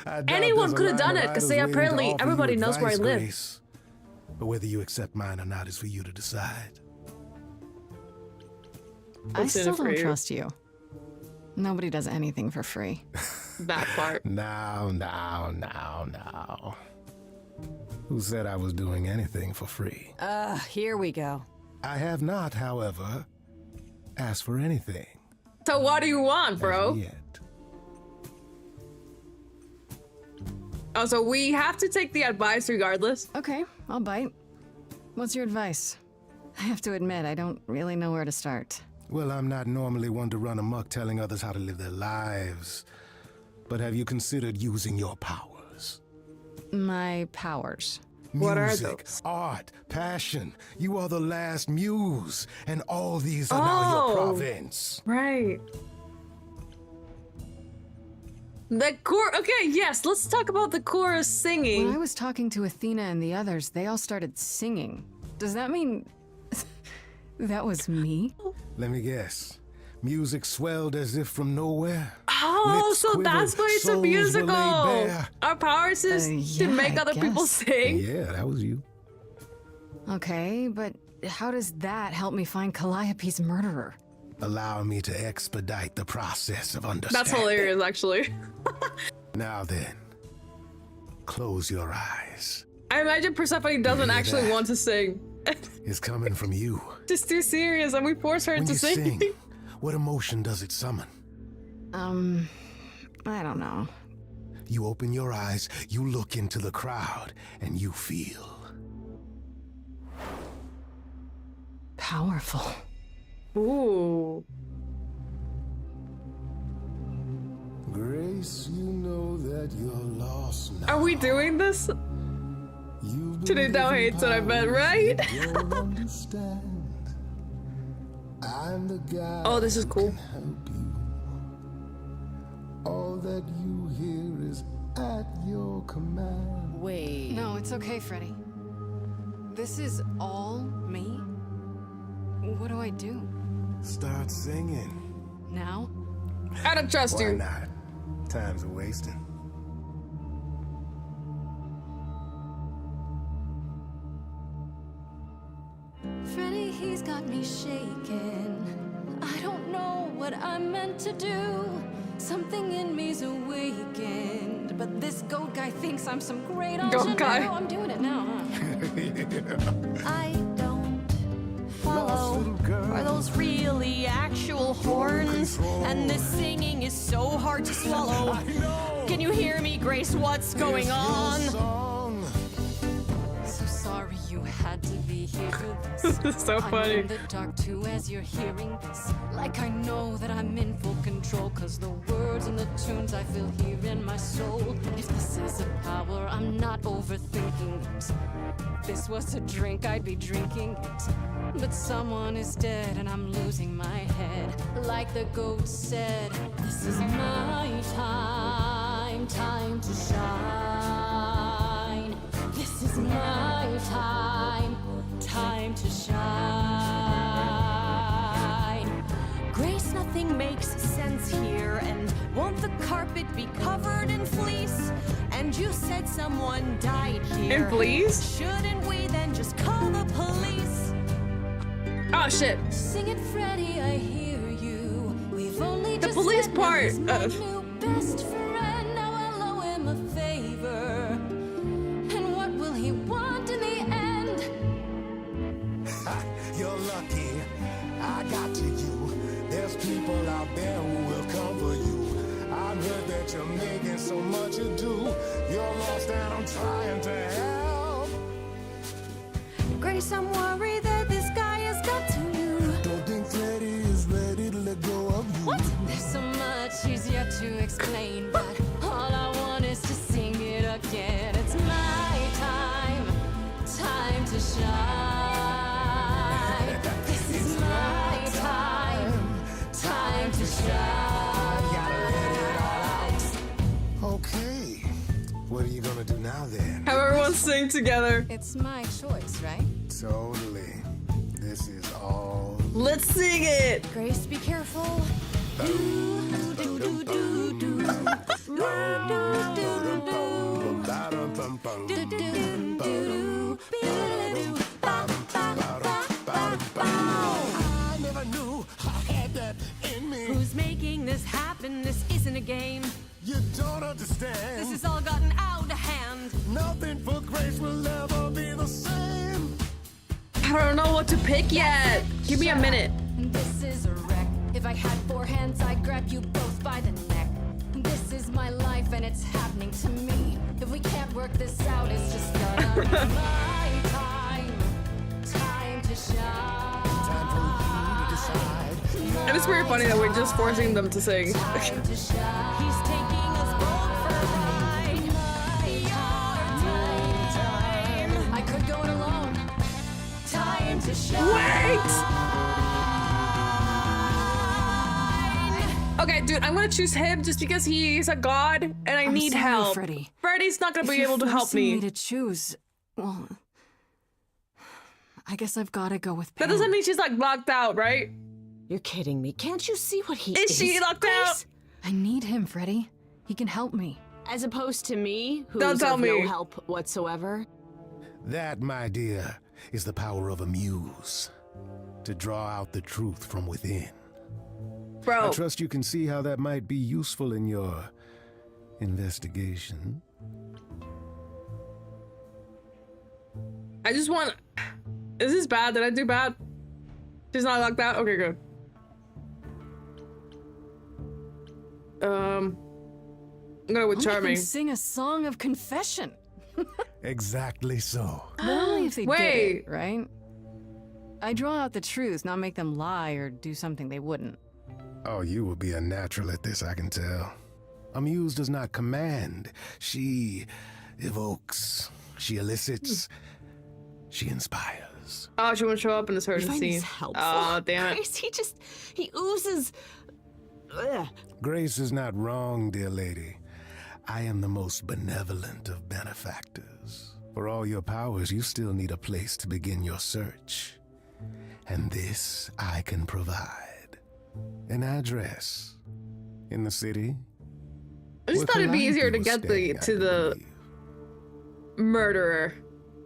I doubt Anyone there's a could have done line it, of because idols they waiting to apparently, offer you everybody knows where I advice, live. Grace. But whether you accept mine or not is for you to decide. I What's in it still for don't you? trust you. Nobody does anything for free. That part. Now. Who said I was doing anything for free? Here we go. I have not, however, asked for anything. So what do you want, bro? As of yet. Oh, so we have to take the advice regardless. Okay, I'll bite. What's your advice? I have to admit, I don't really know where to start. Well, I'm not normally one to run amok telling others how to live their lives. But have you considered using your powers? My powers. What are Music, those? art, passion. You are the last muse, and all these are now your province. Right. The chorus. Okay, yes, let's talk about the chorus singing. When I was talking to Athena and the others, they all started singing. Does that mean that was me? Let me guess. Music swelled as if from nowhere. Oh, Lips so that's quivered, why it's a souls were laid musical. bare. Our powers is to Yeah, make I other people guess. sing. Yeah, that was you. Okay, but how does that help me find Calliope's murderer? Allow me to expedite the process of understanding. That's hilarious, actually. Now then, close your eyes. I imagine Persephone doesn't hear actually that? want to sing. It's coming from you. Just too serious, and we force her When into you singing. sing, what emotion does it summon? I don't know. You open your eyes, you look into the crowd, and you feel. Powerful. Ooh. Grace, you know that you're lost now. Are we doing this? You've been Today Down given hates it, I bet, powers right? you don't understand. I'm the guy Oh, this is cool. who can help you. All that you hear is at your command. Wait. No, it's okay, Freddy. This is all me? What do I do? Start singing. Now? I don't trust Why you. not? Time's a wasting. Freddy, he's got me shaking. I don't know what I'm meant to do. Something in me's awakened. But this goat guy thinks I'm some great ingenue. guy. I'm doing it now, huh? I don't follow. Are those really actual horns? And this singing is so hard to swallow. Can you hear me, Grace? What's going on? So sorry you had to be here for this. This is so I'm funny. in the dark too as you're hearing this. Like I know that I'm in full control. Cause the words and the tunes I feel here in my soul. If this is a power, I'm not overthinking it. If this was a drink, I'd be drinking it. But someone is dead and I'm losing my head. Like the goat said, this is my time, time to shine. This is my time, time to shine. Grace, nothing makes sense here. And won't the carpet be covered in fleece? And you said someone died here. And fleece? Shouldn't we then just call the police? Oh shit. Sing it, Freddy, I hear you. We've only The just police met, part, now he's my new best friend. Now I'll owe him a favor. And what will he want in the end? You're lucky I got to you. There's people out there who will come for you. I've heard that you're making so much ado. You're lost and I'm trying to help. Grace, I'm worried that this guy has got to you. Don't think Freddy is ready to let go of you. What? There's so much easier to explain, but all I want is to sing it again. It's my time, time to shine. This is my time, time to shine. Okay. What are you gonna do now then? Have everyone sing together. It's my choice, right? Totally. This is all. Let's sing it. Grace, be careful. I never knew I had that in me. Who's making this happen? to stand. This has all gotten out of hand. Nothing for Grace will ever be the same. I don't know what to pick yet. Give me a minute. This is a wreck. If I had 4 hands, I'd grab you both by the neck. This is my life and it's happening to me. If we can't work this out, it's just gonna be my time. Time to shine. Time for you to decide. And it's very funny that we're just forcing them to sing. Time to shine. He's taking us both for a ride. Time. I could go it alone. Time to shine. Wait! Okay, dude, I'm gonna choose him just because he's a god and I I'm need sorry, help. Freddy. Freddy's not gonna If be you're able to help forcing me. to choose, well, I guess I've got to go with That Pam. doesn't mean she's like locked out, right? You're kidding me. Can't you see what he is? Is she locked out? I need him, Freddy. He can help me. As opposed to me, who's Don't tell of me. no help whatsoever. That, my dear, is the power of a muse. To draw out the truth from within. I Bro, trust you can see how that might be useful in your investigation. I just want... Is this bad? Did I do bad? She's not locked out? Okay, good. I'm gonna go with I'll make them Charming. sing a song of confession. Exactly so. But only if they Wait. did it, right? I draw out the truth, not make them lie or do something they wouldn't. Oh, you will be a natural at this, I can tell. A muse does not command. She evokes. She elicits. She inspires. Oh, she won't show up in this You certain find scene. this helpful? Oh, damn it. Grace, he oozes. Ugh. Grace is not wrong, dear lady. I am the most benevolent of benefactors. For all your powers, you still need a place to begin your search. And this I can provide. An address. In the city. I just where thought it'd be Calliope easier to was get staying, I to the believe. murderer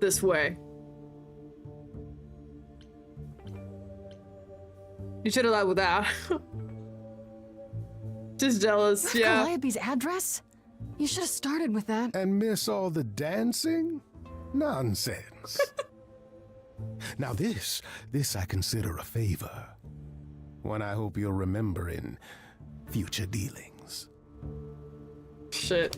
this way. You should have led with that. Just jealous, That's yeah. Calliope's address? You should have started with that. And miss all the dancing? Nonsense. Now this I consider a favor. One I hope you'll remember in future dealings. Shit.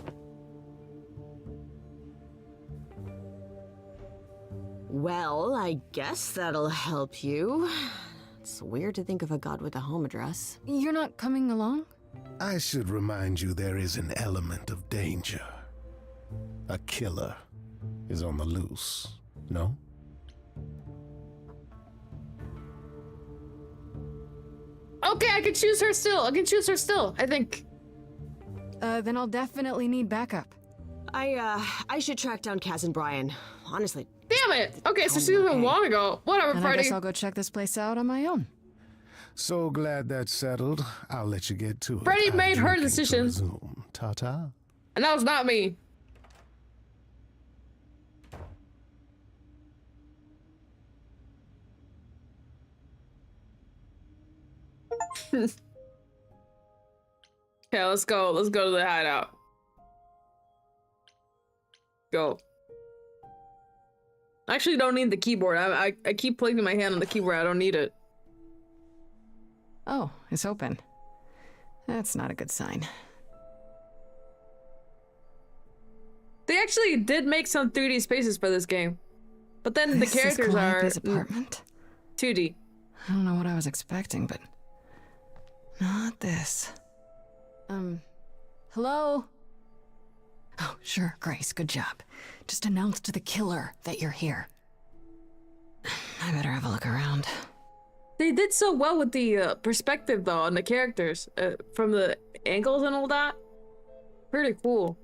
Well, I guess that'll help you. It's weird to think of a god with a home address. You're not coming along? I should remind you there is an element of danger. A killer is on the loose, no? Okay, I can choose her still. I think. Then I'll definitely need backup. I should track down Kaz and Brian. Honestly. Damn it! Okay, so she was Okay. long ago. Whatever, Then I Freddy. guess I'll go check this place out on my own. So glad that's settled. I'll let you get to it. Freddie I'm made her drinking to decision. resume. Ta-ta. And that was not me. Okay, let's go. Let's go to the hideout. Go. I actually don't need the keyboard. I keep placing my hand on the keyboard. I don't need it. Oh, it's open. That's not a good sign. They actually did make some 3D spaces for this game. But then This the characters is are Calliope's apartment? 2D. I don't know what I was expecting, but not this. Hello? Oh, sure, Grace, good job. Just announce to the killer that you're here. I better have a look around. They did so well with the perspective, though, on the characters. From the angles and all that. Pretty cool.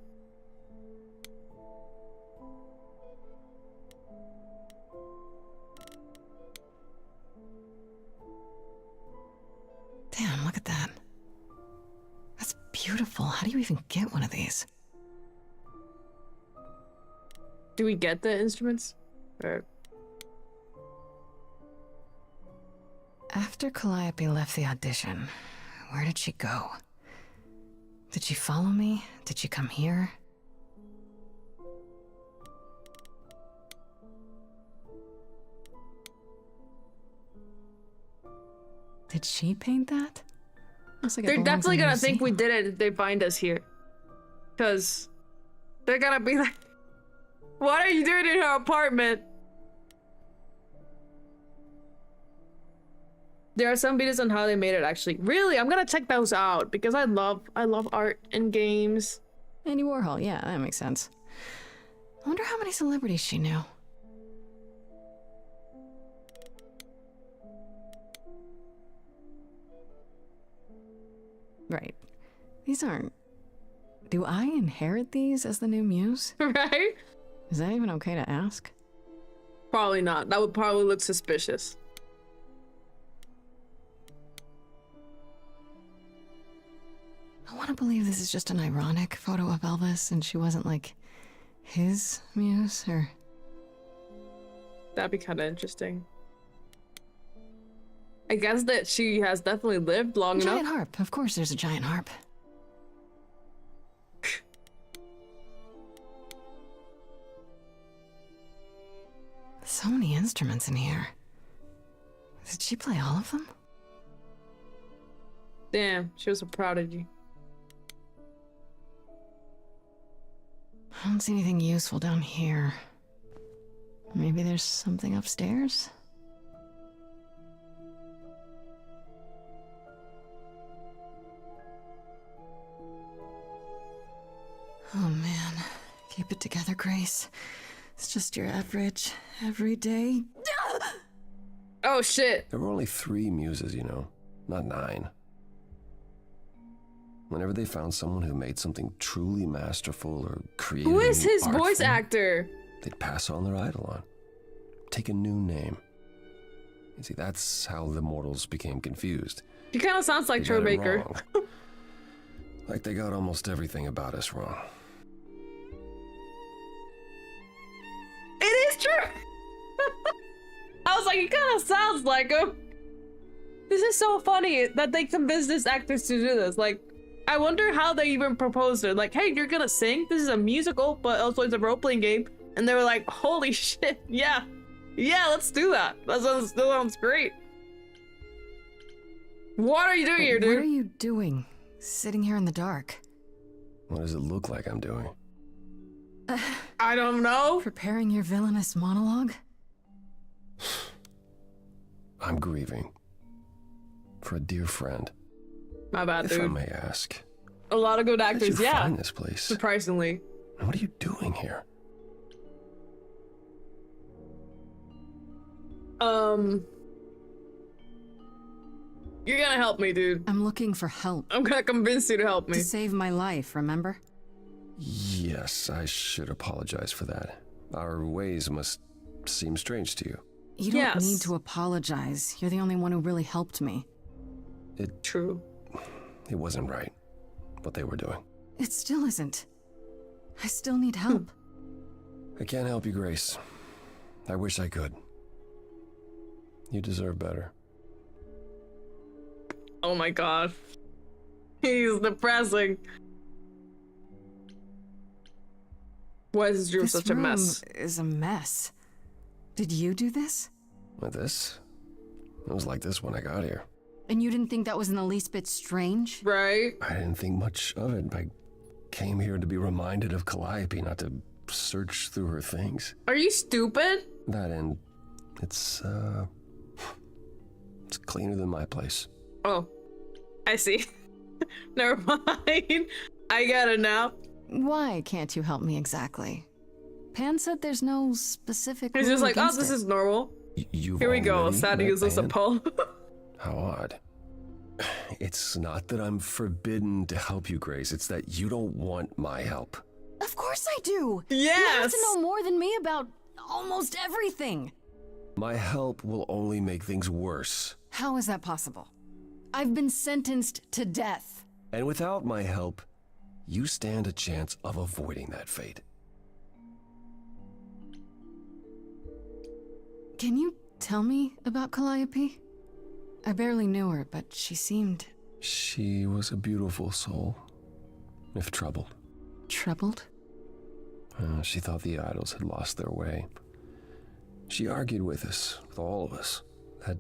Damn, look at that. That's beautiful. How do you even get one of these? Do we get the instruments? Or... After Calliope left the audition, where did she go? Did she follow me? Did she come here? Did she paint that? Looks like it They're belongs definitely in a gonna think we museum. did it if they find us here. Because they're gonna be like, what are you doing in her apartment? There are some videos on how they made it actually. Really, I'm gonna check those out because I love art and games. Andy Warhol, yeah, that makes sense. I wonder how many celebrities she knew. Right. These aren't... Do I inherit these as the new muse? Right? Is that even okay to ask? Probably not. That would probably look suspicious. I want to believe this is just an ironic photo of Elvis and she wasn't like his muse or... That'd be kind of interesting. I guess that she has definitely lived long Giant enough. harp. Of course there's a giant harp. So many instruments in here. Did she play all of them? Damn, she was a prodigy. I don't see anything useful down here. Maybe there's something upstairs? Oh man, keep it together, Grace. It's just your average, everyday... Oh shit! There were only 3 muses, you know, not 9. Whenever they found someone who made something truly masterful or creative, Who is his art voice form, actor? they'd pass on their idol on. Take a new name. You see, that's how the mortals became confused. He kind of sounds like They Troy got it Baker. wrong. Like they got almost everything about us wrong. It is true! I was like, it kind of sounds like him. This is so funny that they convinced this actors to do this. Like, I wonder how they even proposed it. Like, hey, you're gonna sing? This is a musical, but also it's a role-playing game. And they were like, holy shit, yeah. Yeah, let's do that. That sounds great. What are you doing here, dude? What are you doing? Sitting here in the dark? What does it look like I'm doing? I don't know. Preparing your villainous monologue? I'm grieving. For a dear friend. My bad, If I dude. may ask. A lot of good How did actors, you yeah. find this place? Surprisingly. And what are you doing here? You're gonna help me, dude. I'm looking for help. I'm gonna convince you to help me. To save my life, remember? Yes, I should apologize for that. Our ways must seem strange to you. You don't need to apologize. You're the only one who really helped me. True. It wasn't right, what they were doing. It still isn't. I still need help. I can't help you, Grace. I wish I could. You deserve better. Oh my god. He's depressing. Why is this room This such a mess? is a mess. Did you do this? With this? It was like this when I got here. And you didn't think that was in the least bit strange? Right? I didn't think much of it. I came here to be reminded of Calliope, not to search through her things. Are you stupid? That and it's cleaner than my place. Oh, I see. Never mind. I get it now. Why can't you help me exactly? Pan said there's no specific He's rule just like, oh, against this it. is normal. You've Here we go. already Sad to met use this Pan? a poll. How odd. It's not that I'm forbidden to help you, Grace. It's that you don't want my help. Of course I do! You have Yes! to know more than me about almost everything! My help will only make things worse. How is that possible? I've been sentenced to death. And without my help, you stand a chance of avoiding that fate. Can you tell me about Calliope? I barely knew her, but she seemed... She was a beautiful soul. if troubled. Troubled? She thought the idols had lost their way. She argued with us, with all of us, that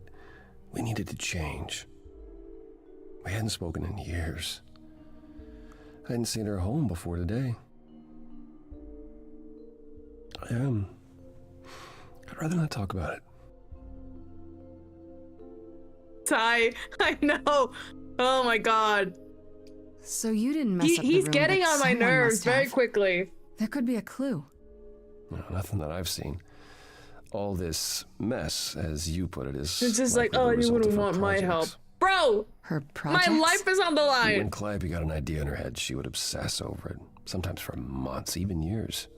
we needed to change. We hadn't spoken in years. I hadn't seen her home before today. I'd rather not talk about it. Ty, I know. Oh my god. So you didn't mess up the He's room, getting but on my someone nerves must very have. quickly. There could be a clue. No, nothing that I've seen. All this mess, as you put it, is It's just like, likely the oh, you result wouldn't of her want my help. projects. Bro! Her projects? My life is on the When line! Calliope got an idea in her head, she would obsess over it, sometimes for months, even years.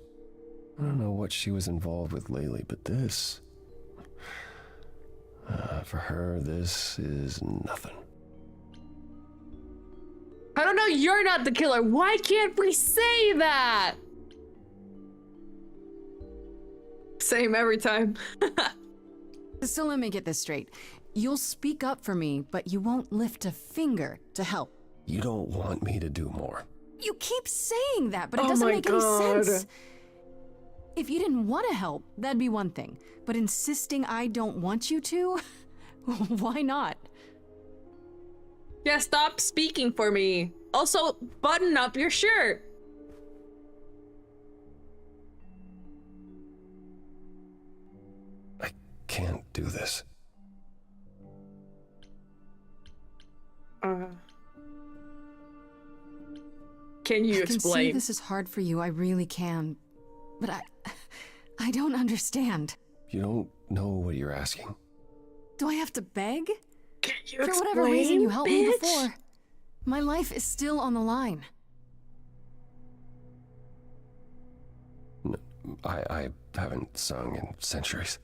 I don't know what she was involved with lately, but this... for her, this is nothing. I don't know, you're not the killer. Why can't we say that? Same every time. So let me get this straight. You'll speak up for me, but you won't lift a finger to help. You don't want me to do more. You keep saying that, but it Oh doesn't my make God. any sense. If you didn't want to help, that'd be one thing. But insisting I don't want you to? Why not? Yeah, stop speaking for me. Also, button up your shirt. I can't do this. Can you I can see explain? this is hard for you, I really can. But I don't understand. You don't know what you're asking. Do I have to beg? Can you For explain, whatever reason you helped me bitch? before. My life is still on the line. No, I haven't sung in centuries.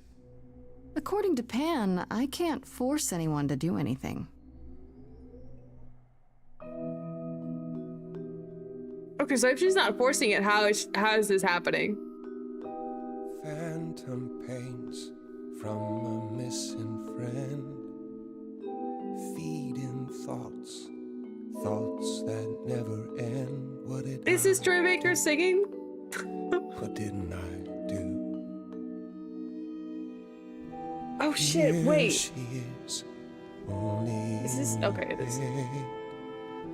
According to Pan, I can't force anyone to do anything. Okay, so if she's not forcing it, how is this happening? Phantom pains from a missing friend, feeding thoughts that never end. What did Is this Troy Baker singing? What didn't I do? Oh shit, Here wait. she is, only Is this okay? It is. dead.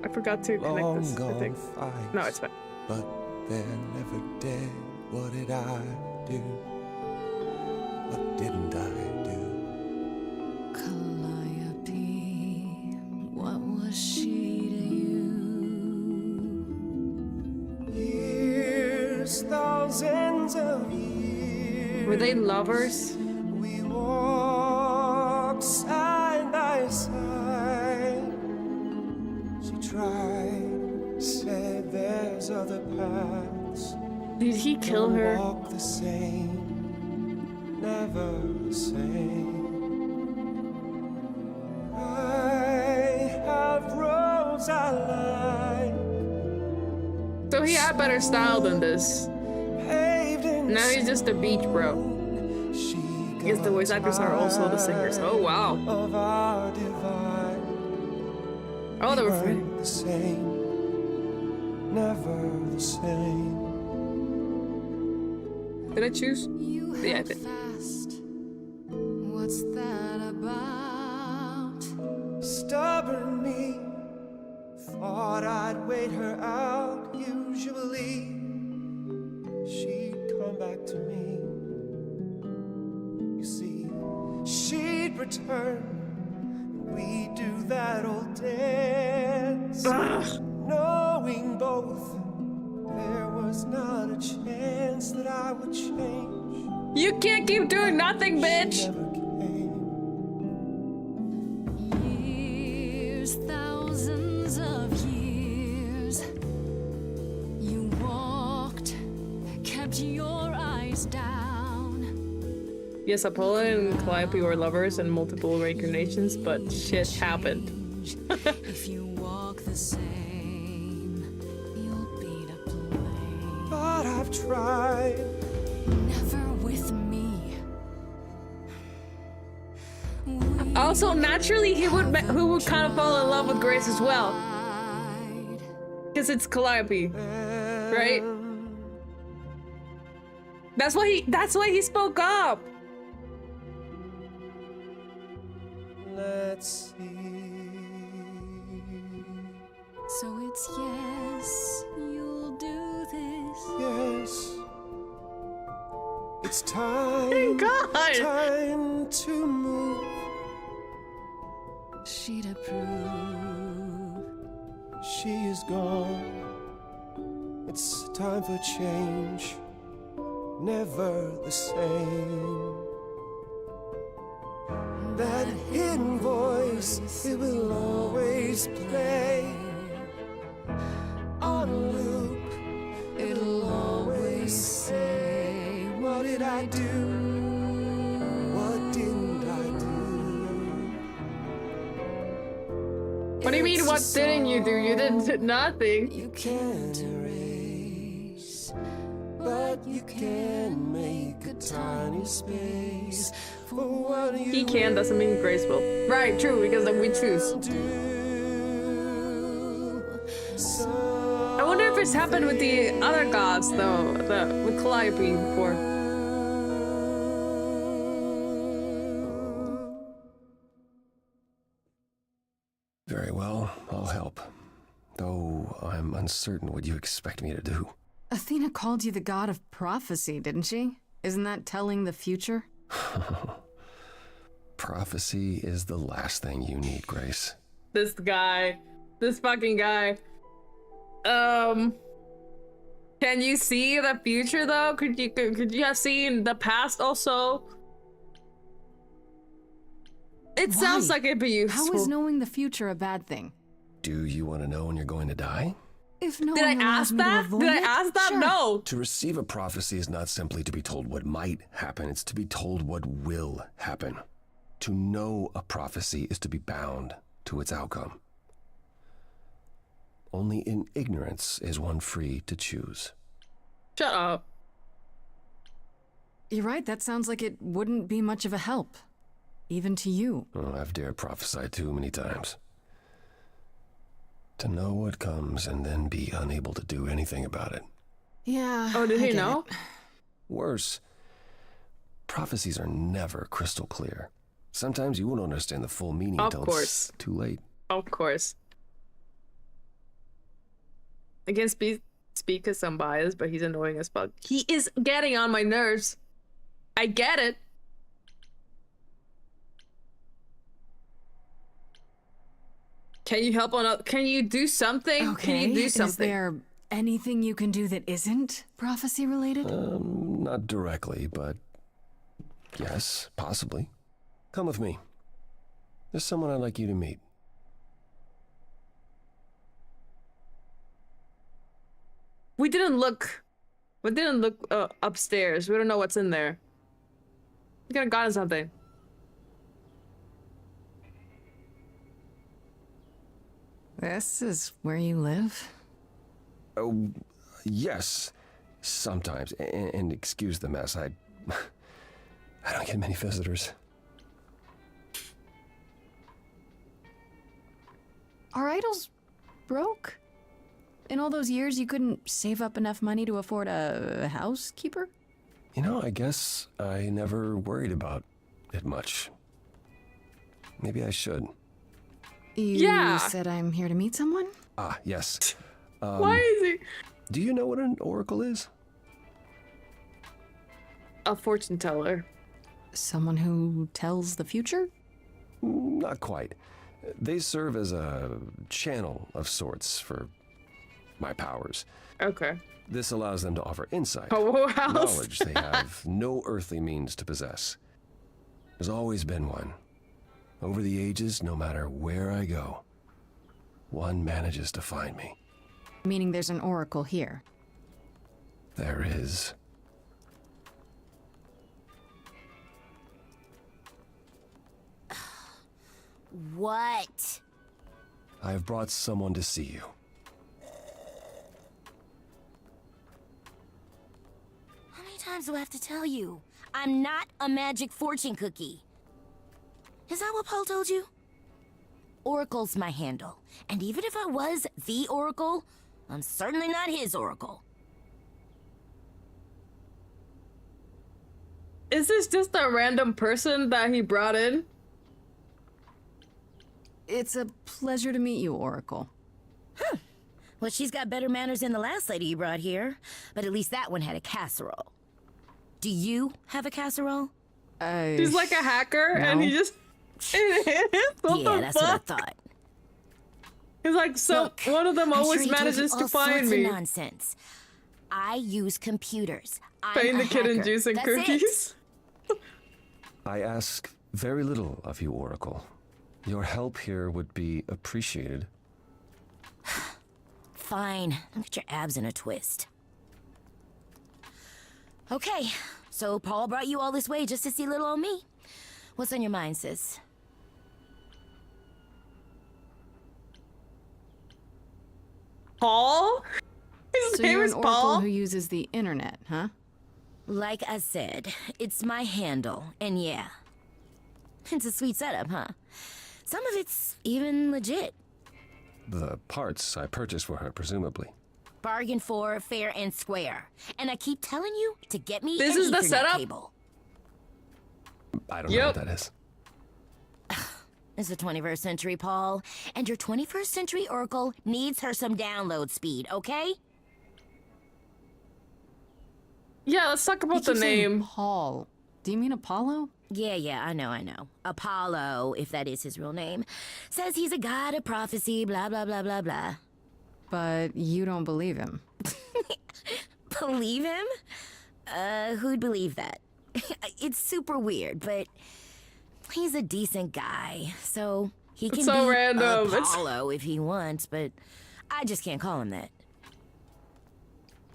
I forgot to connect Long this. I gone think. fights, No, it's fine. but they're never dead. What did I do? What didn't I do? Calliope, what was she to you? Years, thousands of years. Were they lovers? We walked side by side. She tried, said there's other paths. Did he kill Don't her? Walk the same, never the same. I have roads I like. So he had better style than this. Paved in Now he's just a beach bro. I guess the voice actors are also the singers. Oh wow. of our divide. Oh, they were weren't friends. the same, never the same. Did I choose? You Yeah, I held did. fast. What's that about? Stubborn me thought I'd wait her out. Usually she'd come back to me. You see, she'd return. We'd do that old dance, knowing both there was not a chance that I would change. You can't keep doing nothing, bitch. Years, thousands of years. You walked, kept your eyes down. Yes, Apollo and Calliope were lovers in multiple reincarnations, but shit happened. If you walk the same, you'll be to blame. But I've tried. Never with me. Also, naturally, he would kind of fall in love with Grace as well. Because it's Calliope, right? That's why he spoke up. Let's see. So it's yes, you'll do this. Yes. It's time. Thank God. Time to move. She'd approve. She is gone. It's time for change. Never the same. That hidden voice, it will always play. On a loop, it'll always say, what did I do? What didn't I do? What do you mean, what didn't you do? You did nothing. You can't erase, but you can make a tiny space for what you He can doesn't mean Grace will. Right, true, because then we choose. I wonder if it's happened with the other gods though, with Calliope before. Very well, I'll help. Though I'm uncertain what you expect me to do. Athena called you the god of prophecy, didn't she? Isn't that telling the future? Prophecy is the last thing you need, Grace. This fucking guy. Can you see the future though? Could you have seen the past also? It sounds like it'd be useful. How is knowing the future a bad thing? Do you want to know when you're going to die? If no Did I one allows ask me to that? avoid Did I it, ask that? sure. No. To receive a prophecy is not simply to be told what might happen, it's to be told what will happen. To know a prophecy is to be bound to its outcome. Only in ignorance is one free to choose. Shut up. You're right, that sounds like it wouldn't be much of a help. Even to you. Oh, I've dared prophesy too many times. To know what comes and then be unable to do anything about it. Yeah. Oh, did I he get know? it. Worse, prophecies are never crystal clear. Sometimes you won't understand the full meaning Of until course. it's too late. Of course. I can't speak because I'm biased, but he's annoying as fuck. He is getting on my nerves. I get it. Can you help on? Can you do something? Okay. Can you do something? Is there anything you can do that isn't prophecy related? Not directly, but yes, possibly. Come with me. There's someone I'd like you to meet. We didn't look upstairs. We don't know what's in there. We could have gotten something. This is where you live? Oh, yes, sometimes. And excuse the mess. I don't get many visitors. Are idols broke? In all those years, you couldn't save up enough money to afford a housekeeper? You know, I guess I never worried about it much. Maybe I should. You said I'm here to meet someone? Ah, yes. Why is he? Do you know what an oracle is? A fortune teller. Someone who tells the future? Not quite. They serve as a channel of sorts for my powers. Okay. This allows them to offer insight, knowledge they have no earthly means to possess. There's always been one. Over the ages, no matter where I go, one manages to find me. Meaning there's an oracle here. There is. What? I've brought someone to see you. How many times do I have to tell you? I'm not a magic fortune cookie. Is that what Paul told you? Oracle's my handle. And even if I was the Oracle, I'm certainly not his oracle. Is this just a random person that he brought in? It's a pleasure to meet you, Oracle. Huh. Well, she's got better manners than the last lady you brought here, but at least that one had a casserole. Do you have a casserole? He's like a hacker, and he just... what yeah, the that's fuck? what I thought. He's like, so Look, one of them I'm always sure he told manages you to all find sorts me. Of nonsense. I use computers. I'm Paying a the kid and hacker. juice and That's it. cookies. I ask very little of you, Oracle. Your help here would be appreciated. Fine. Don't get your abs in a twist. Okay, so Paul brought you all this way just to see little old me. What's on your mind, sis? Paul? His So name you're is an oracle Paul? who uses the internet, huh? Like I said, it's my handle, and yeah. It's a sweet setup, huh? Some of it's even legit. The parts I purchased for her, presumably. Bargain for, fair and square. And I keep telling you to get me This an is the Ethernet setup? cable. I don't know what that is. It's the 21st century, Paul. And your 21st century Oracle needs her some download speed, okay? Yeah, let's talk about the keep saying name. Paul. Do you mean Apollo? Yeah, I know. Apollo, if that is his real name, says he's a god of prophecy, blah, blah, blah, blah, blah. But you don't believe him. Believe him? Who'd believe that? It's super weird, but he's a decent guy, so he can It's so be random. Apollo if he wants, but I just can't call him that.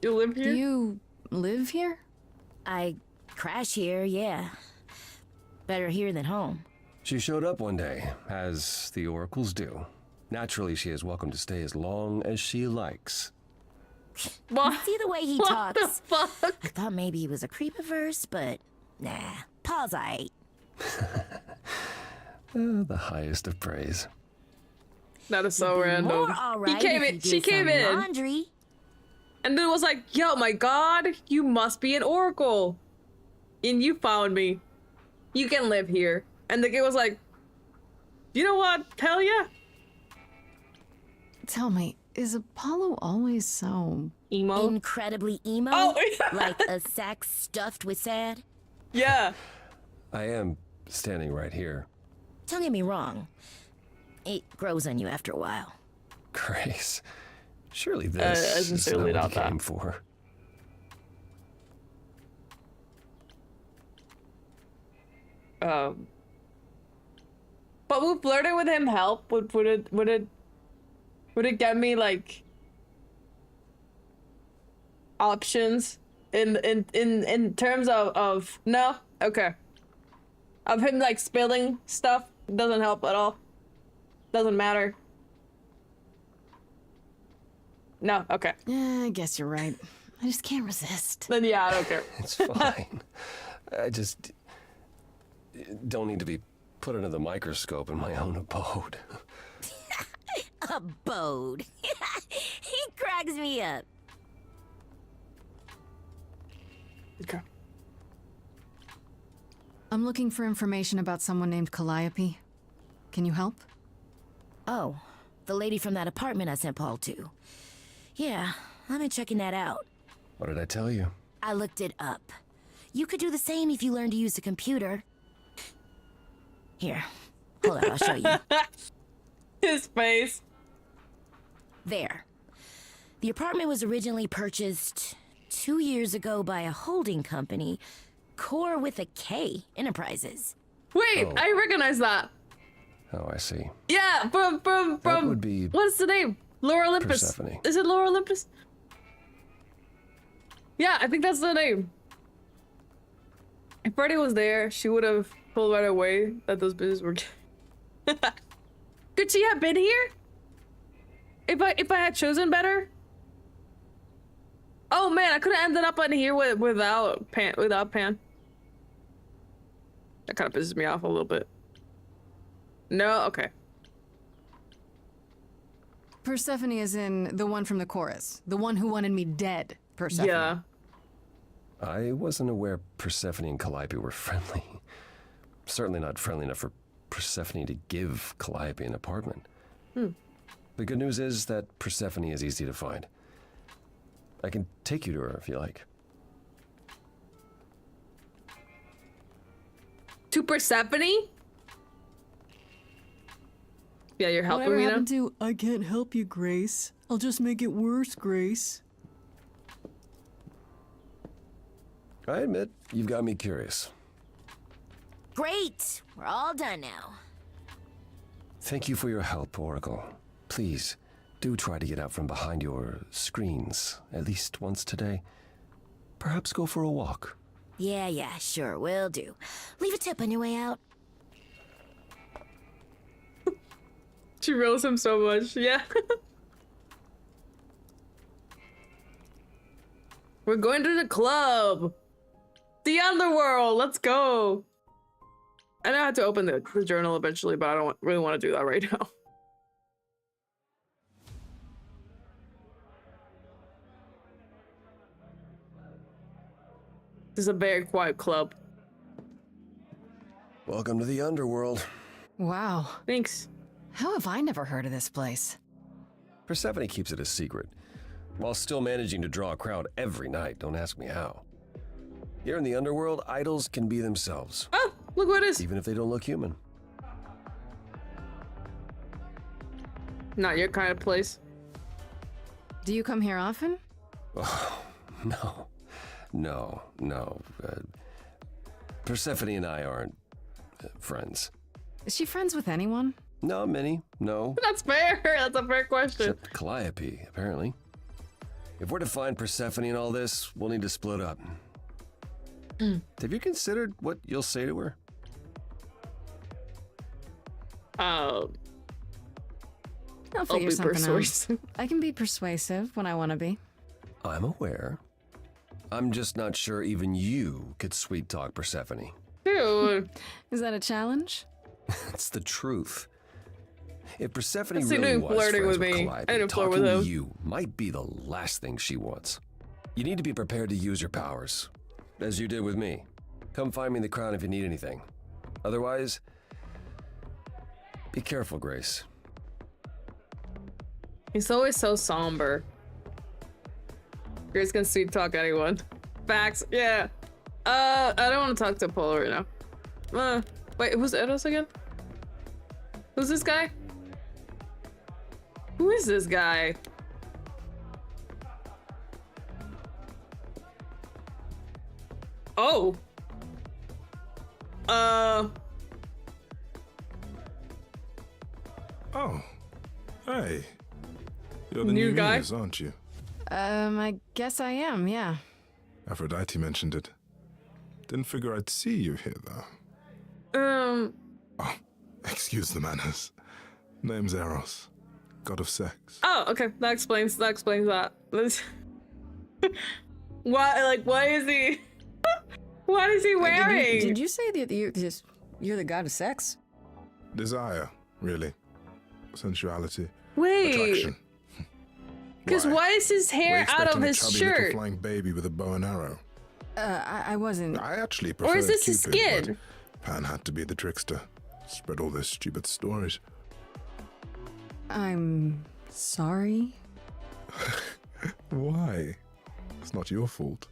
You live Do here? you live here? I crash here, yeah. Better here than home. She showed up one day, as the oracles do. Naturally, she is welcome to stay as long as she likes. What? See the way he What talks? the fuck? I thought maybe he was a creep at first, but nah. Paul's aight. The highest of praise. That is so More random. alright He came if in. you She did came some in. laundry. And then was like, yo, my god, you must be an oracle. And you found me. You can live here. And the kid was like, you know what? Hell yeah. Tell me, is Apollo always so... Emo? Incredibly emo? Oh, like a sack stuffed with sad? Yeah. I am standing right here. Don't get me wrong. It grows on you after a while. Grace, surely this is sincerely not what not you came that. for. But would flirting with him help? Would it get me like options in terms of no? Okay. Of him like spilling stuff doesn't help at all. Doesn't matter. No, okay. Yeah, I guess you're right. I just can't resist. Then yeah, I don't care. It's fine. I just don't need to be put under the microscope in my own abode. Abode. He cracks me up. Okay. I'm looking for information about someone named Calliope. Can you help? Oh, the lady from that apartment I sent Paul to. Yeah, I've been checking that out. What did I tell you? I looked it up. You could do the same if you learned to use the computer. Here, hold on, I'll show you. His face. There. The apartment was originally purchased 2 years ago by a holding company, Core with a K Enterprises. Wait, Oh. I recognize that. Oh, I see. Yeah, from That would be what's the name? Laura Olympus. Persephone. Is it Laura Olympus? Yeah, I think that's the name. If Freddie was there, she would have told right away that those bitches were. Could she have been here? If I had chosen better? Oh man, I could have ended up in here without Pan. That kind of pisses me off a little bit. No, okay. Persephone is in the one from the chorus. The one who wanted me dead, Persephone. Yeah. I wasn't aware Persephone and Calliope were friendly. Certainly not friendly enough for Persephone to give Calliope an apartment. The good news is that Persephone is easy to find. I can take you to her if you like. To Persephone? Yeah, you're helping Whatever me now? happened to, I can't help you, Grace. I'll just make it worse, Grace. I admit, you've got me curious. Great! We're all done now. Thank you for your help, Oracle. Please, do try to get out from behind your screens at least once today. Perhaps go for a walk. Yeah, sure, will do. Leave a tip on your way out. She rolls him so much. Yeah. We're going to the club. The underworld. Let's go. I know I have to open the journal eventually, but I don't really want to do that right now. This is a very quiet club. Welcome to the underworld. Wow. Thanks. How have I never heard of this place? Persephone keeps it a secret, while still managing to draw a crowd every night. Don't ask me how. Here in the underworld, idols can be themselves. Oh, look what it is. Even if they don't look human. Not your kind of place. Do you come here often? Oh, no. Persephone and I aren't friends. Is she friends with anyone? Not many, no. That's fair. That's a fair question. Except Calliope, apparently. If we're to find Persephone in all this, we'll need to split up. Have you considered what you'll say to her? I'll figure be something persuasive. out. I can be persuasive when I want to be. I'm aware. I'm just not sure even you could sweet talk Persephone. Dude. Is that a challenge? It's the truth. If Persephone What's he really doing was flirting friends with me? Calliope, I didn't flirt talking with him. to you might be the last thing she wants. You need to be prepared to use your powers, as you did with me. Come find me in the crown if you need anything. Otherwise, be careful, Grace. He's always so somber. Grace can sweet talk anyone. Facts, yeah. I don't want to talk to Polo right now. Wait, who's Eros again? Who's this guy? Who is this guy? Oh. Oh. Hey. You're the New new guy? Muse, aren't you? I guess I am, yeah. Aphrodite mentioned it. Didn't figure I'd see you here, though. Oh, excuse the manners. Name's Eros, god of sex. Oh, okay. That explains that. Why is he what is he wearing? Did you say that you're the god of sex? Desire, really. Sensuality. Wait. Attraction. Because why is his Were you hair out expecting of a his chubby shirt? little flying baby with a bow and arrow? I wasn't. I actually Or prefer is this his Cupid, skin? but Pan had to be the trickster. Spread all those stupid stories. I'm sorry. Why? It's not your fault.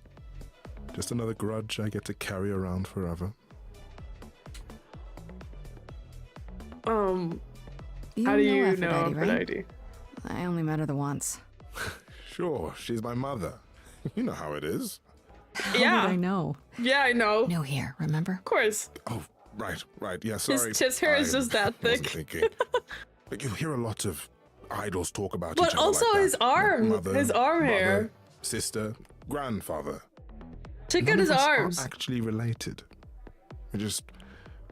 Just another grudge I get to carry around forever. How do you know Aphrodite? Right? I only met her the once. Sure, she's my mother. You know how it is. How Yeah. would I know? Yeah, I know. No hair, remember? Of course. Oh, right. Yeah, sorry. His hair is just that wasn't thick. thinking. But you hear a lot of idols talk about But each other also like that. his arm, Mother, his arm mother, hair. sister, grandfather. Check None out his of us are arms. actually related. We just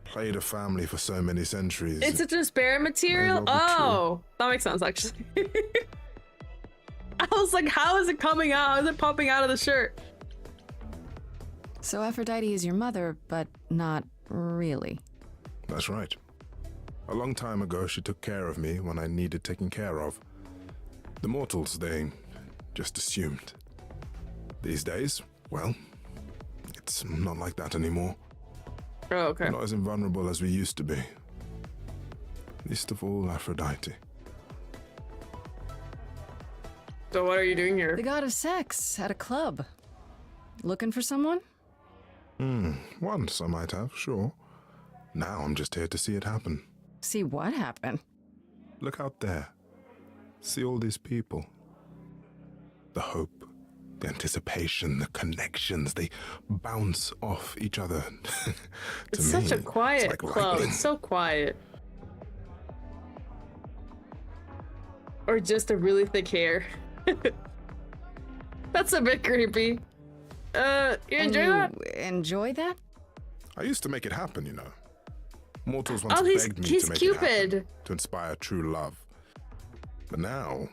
played a family for so many centuries. It's a transparent material? May well be Oh, that makes sense actually. I was like, how is it coming out? How is it popping out of the shirt? So Aphrodite is your mother, but not really. That's right. A long time ago, she took care of me when I needed taking care of. The mortals, they just assumed. These days, well, it's not like that anymore. Oh, okay. We're not as invulnerable as we used to be. Least of all, Aphrodite. So what are you doing here? The god of sex at a club. Looking for someone? Once I might have, sure. Now I'm just here to see it happen. See what happen? Look out there. See all these people. The hope, the anticipation, the connections, they bounce off each other. It's such a quiet it's like club. lightning. It's so quiet. Or just a really thick hair. That's a bit creepy. You enjoy that? Enjoy that? I used to make it happen, you know. Mortals once Oh, begged me he's to make Cupid. it happen, to inspire true love. But now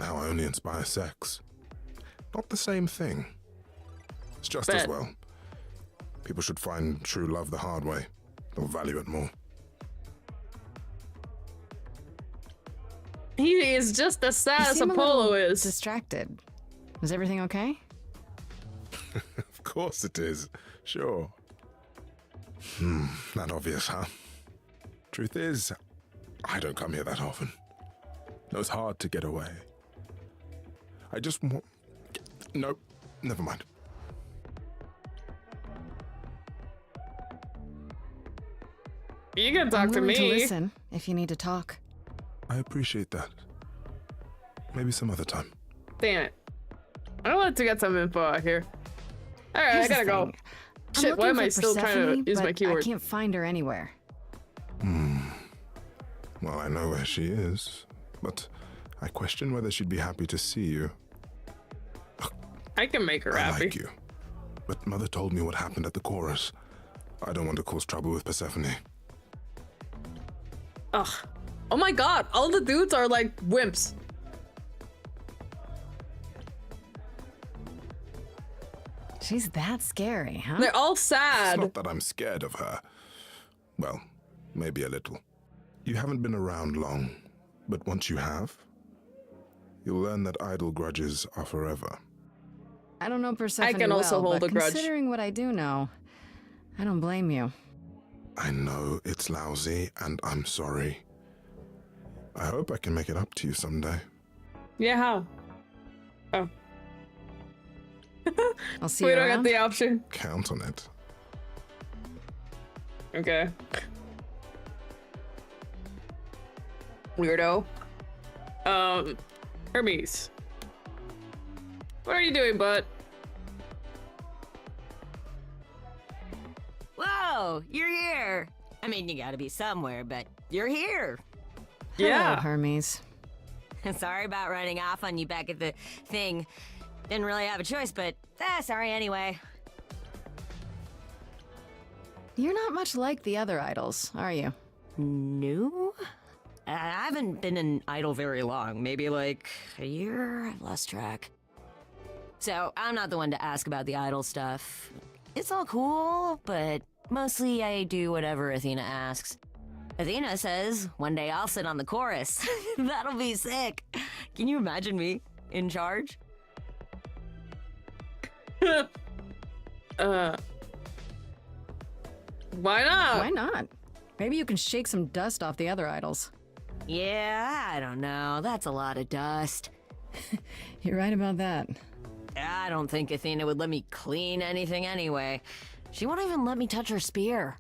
I only inspire sex. Not the same thing. It's just as Bet. well. People should find true love the hard way. They'll value it more. He is just as sad You as seem a Apollo little is. distracted. Is everything okay? Of course it is. Sure. Not obvious, huh? Truth is, I don't come here that often. No, it's hard to get away. I just want... Nope, never mind. You can talk I'm to willing me. to listen if you need to talk. I appreciate that. Maybe some other time. Damn it. I wanted to get some info out here. Alright, I Here's the gotta go. thing. I'm Shit, why looking am I for still trying Persephone, to use my but keyword? I can't find her anywhere. Well, I know where she is, but I question whether she'd be happy to see you. I can make her I happy. like you, but Mother told me what happened at the chorus. I don't want to cause trouble with Persephone. Ugh. Oh my god, all the dudes are like wimps. She's that scary, huh? They're all It's sad. not that I'm scared of her. Well, maybe a little. You haven't been around long, but once you have, you'll learn that idle grudges are forever. I don't know Persephone can also well, hold but a grudge. considering what I do know, I don't blame you. I know it's lousy, and I'm sorry. I hope I can make it up to you someday. Yeah, how? Oh. I'll see We you don't around. get the option. Count on it. Okay. Weirdo. Hermes. What are you doing, bud? Whoa, you're here. I mean, you gotta be somewhere, but you're here. Hello, Hermes. Sorry about running off on you back at the thing. Didn't really have a choice, but sorry anyway. You're not much like the other idols, are you? No? I haven't been an idol very long. Maybe like a year? I've lost track. So, I'm not the one to ask about the idol stuff. It's all cool, but mostly I do whatever Athena asks. Athena says one day I'll sit on the chorus. That'll be sick. Can you imagine me in charge? Why not? Why not? Maybe you can shake some dust off the other idols. Yeah, I don't know. That's a lot of dust. You're right about that. I don't think Athena would let me clean anything anyway. She won't even let me touch her spear.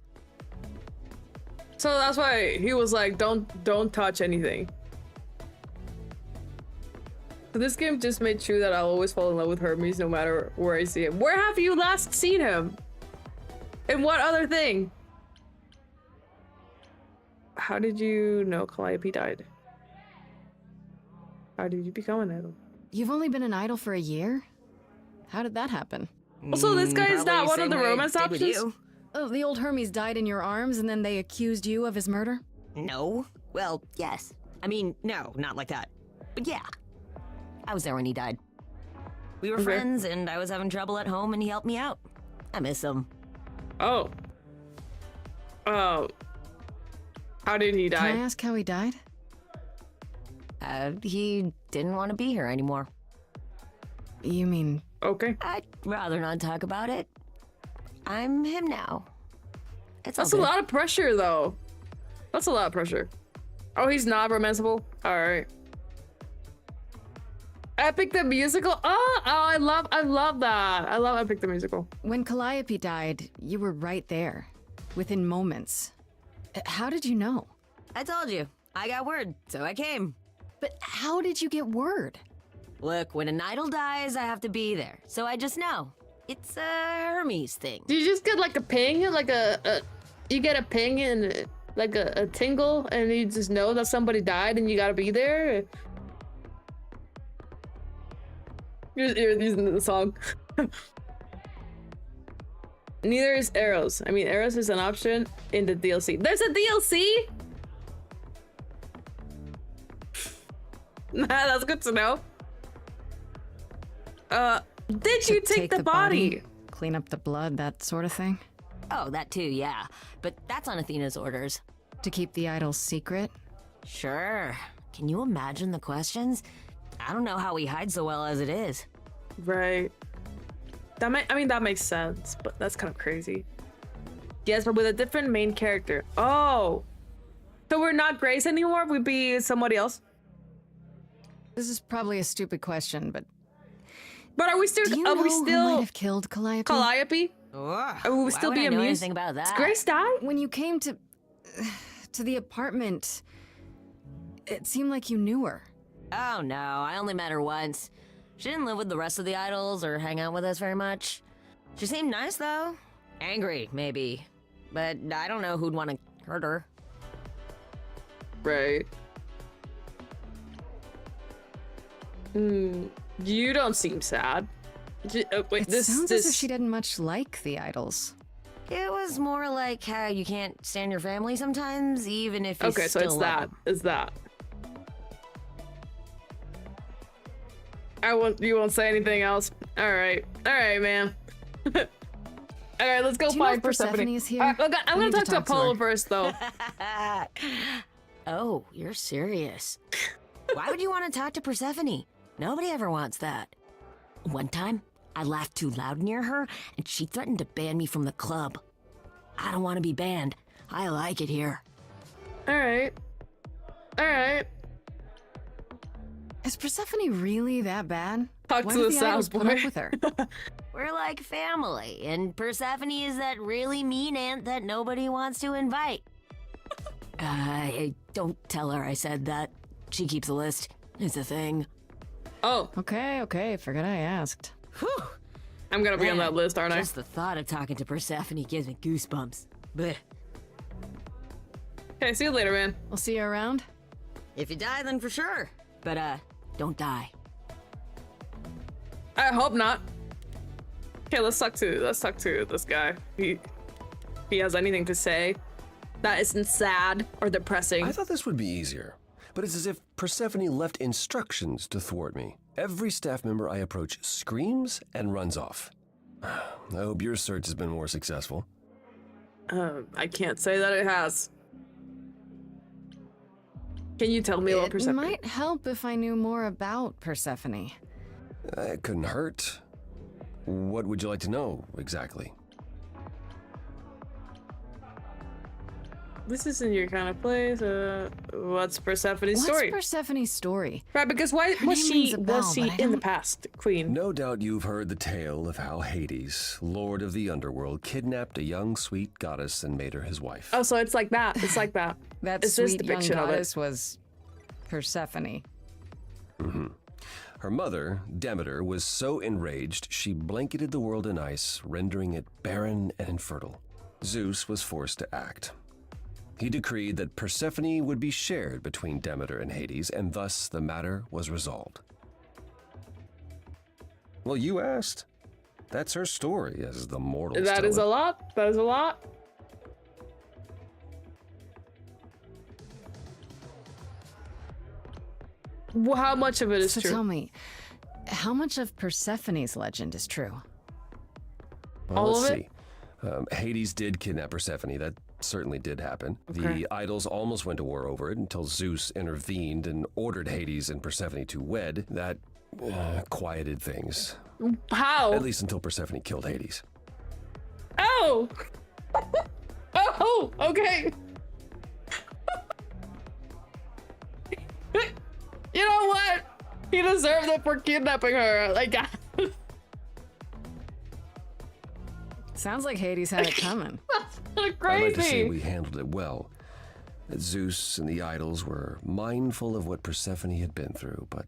So that's why he was like, don't touch anything. So this game just made sure that I'll always fall in love with Hermes no matter where I see him. Where have you last seen him? And what other thing? How did you know Calliope died? How did you become an idol? You've only been an idol for a year? How did that happen? Also, this guy is Probably not one of same the way I romance did with options? you. Oh, the old Hermes died in your arms and then they accused you of his murder? No. Well, yes. I mean, no, not like that. But yeah. I was there when he died. We were Okay. friends, and I was having trouble at home, and he helped me out. I miss him. Oh. Oh. How did he Can I die? ask how he died? He didn't want to be here anymore. You mean... Okay. I'd rather not talk about it. I'm him now. It's That's a lot of pressure, though. That's a lot of pressure. Oh, he's not romanceable? Alright. Epic the Musical? I love that. I love Epic the Musical. When Calliope died, you were right there. Within moments. How did you know? I told you. I got word, so I came. But how did you get word? Look, when an idol dies, I have to be there. So I just know. It's a Hermes thing. Do you just get like a ping? Like you get a ping and like a tingle and you just know that somebody died and you gotta be there? You're using the song. Neither is Arrows. I mean, Arrows is an option in the DLC. There's a DLC? Nah, that's good to know. Did you take the body? Clean up the blood, that sort of thing? Oh, that too, yeah. But that's on Athena's orders. To keep the idols secret? Sure. Can you imagine the questions? I don't know how he hides so well as it is. Right. That makes sense, but that's kind of crazy. Yes, but with a different main character. Oh. So we're not Grace anymore? We'd be somebody else? This is probably a stupid question, but are we still? Do you know who might have killed Calliope? Calliope? Or will we still be I know amused? anything about that? Does Grace die? When you came to the apartment, it seemed like you knew her. Oh no, I only met her once. She didn't live with the rest of the idols or hang out with us very much. She seemed nice though. Angry, maybe. But I don't know who'd want to hurt her. Right. You don't seem sad. Wait, It sounds as if she didn't much like the idols. It was more like how you can't stand your family sometimes, even if you Okay, so still it's that. love them. It's that. You won't say anything else. All right, man. All right, let's go Do you know find if Persephone is here? I'm gonna talk to Apollo first, though. Oh, you're serious. Why would you want to talk to Persephone? Nobody ever wants that. One time, I laughed too loud near her, and she threatened to ban me from the club. I don't want to be banned. I like it here. All right. Is Persephone really that bad? Talk Why to did the the idols sound put up boy. with her? We're like family, and Persephone is that really mean aunt that nobody wants to invite. Don't tell her I said that. She keeps a list. It's a thing. Oh. Okay, forgot I asked. Whew. I'm gonna be on that list, aren't I? Just the thought of talking to Persephone gives me goosebumps. Blech. Okay, see you later, man. We'll see you around. If you die, then for sure. But, don't die. I hope not. Okay, let's talk to this guy. He has anything to say that isn't sad or depressing. I thought this would be easier, but it's as if Persephone left instructions to thwart me. Every staff member I approach screams and runs off. I hope your search has been more successful. I can't say that it has. Can you tell me about Persephone? It might help if I knew more about Persephone. It couldn't hurt. What would you like to know, exactly? This isn't your kind of place. What's Persephone's story? What's Persephone's story? Right, because why was she in the past queen? No doubt you've heard the tale of how Hades, lord of the underworld, kidnapped a young sweet goddess and made her his wife. Oh, so it's like that. It's like that. That It's this sweet young depiction of it. goddess was Persephone. Mm-hmm. Her mother, Demeter, was so enraged she blanketed the world in ice, rendering it barren and infertile. Zeus was forced to act. He decreed that Persephone would be shared between Demeter and Hades, and thus the matter was resolved. Well, you asked. That's her story, as the mortals That tell is it. a lot. That is a lot. Well, how much of it is So true? tell me, how much of Persephone's legend is true? Well, all let's of it? see. Hades did kidnap Persephone. certainly did happen. Okay. The idols almost went to war over it until Zeus intervened and ordered Hades and Persephone to wed. That quieted things. How? At least until Persephone killed Hades. Oh! Oh, okay. You know what? He deserved it for kidnapping her. Like, Sounds like Hades had it coming. That's I'd like to say crazy. we handled it well. That Zeus and the idols were mindful of what Persephone had been through, but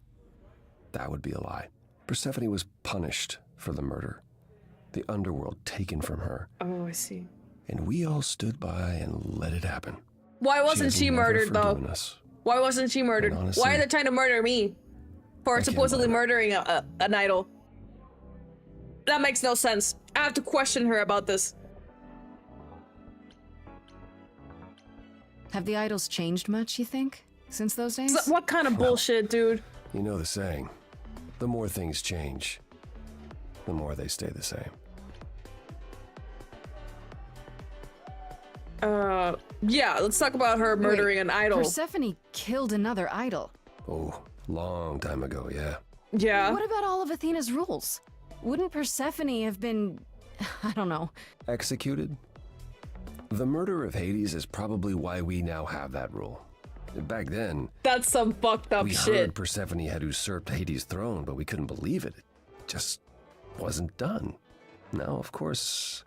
that would be a lie. Persephone was punished for the murder. The underworld taken from her. Oh, I see. And we all stood by and let it happen. Why wasn't has she never murdered though? forgiven us. Why wasn't she murdered? And honestly, Why are they trying to murder me for I can't supposedly blame her. murdering an idol? That makes no sense. I have to question her about this. Have the idols changed much, you think, since those days? So, what kind of bullshit, dude? You know the saying, the more things change, the more they stay the same. Yeah, let's talk about her murdering an idol. Persephone killed another idol. Oh, long time ago, yeah. Yeah. What about all of Athena's rules? Wouldn't Persephone have been, I don't know. Executed? The murder of Hades is probably why we now have that rule. Back then, That's some fucked up we shit. heard Persephone had usurped Hades' throne, but we couldn't believe it. It just wasn't done. Now, of course,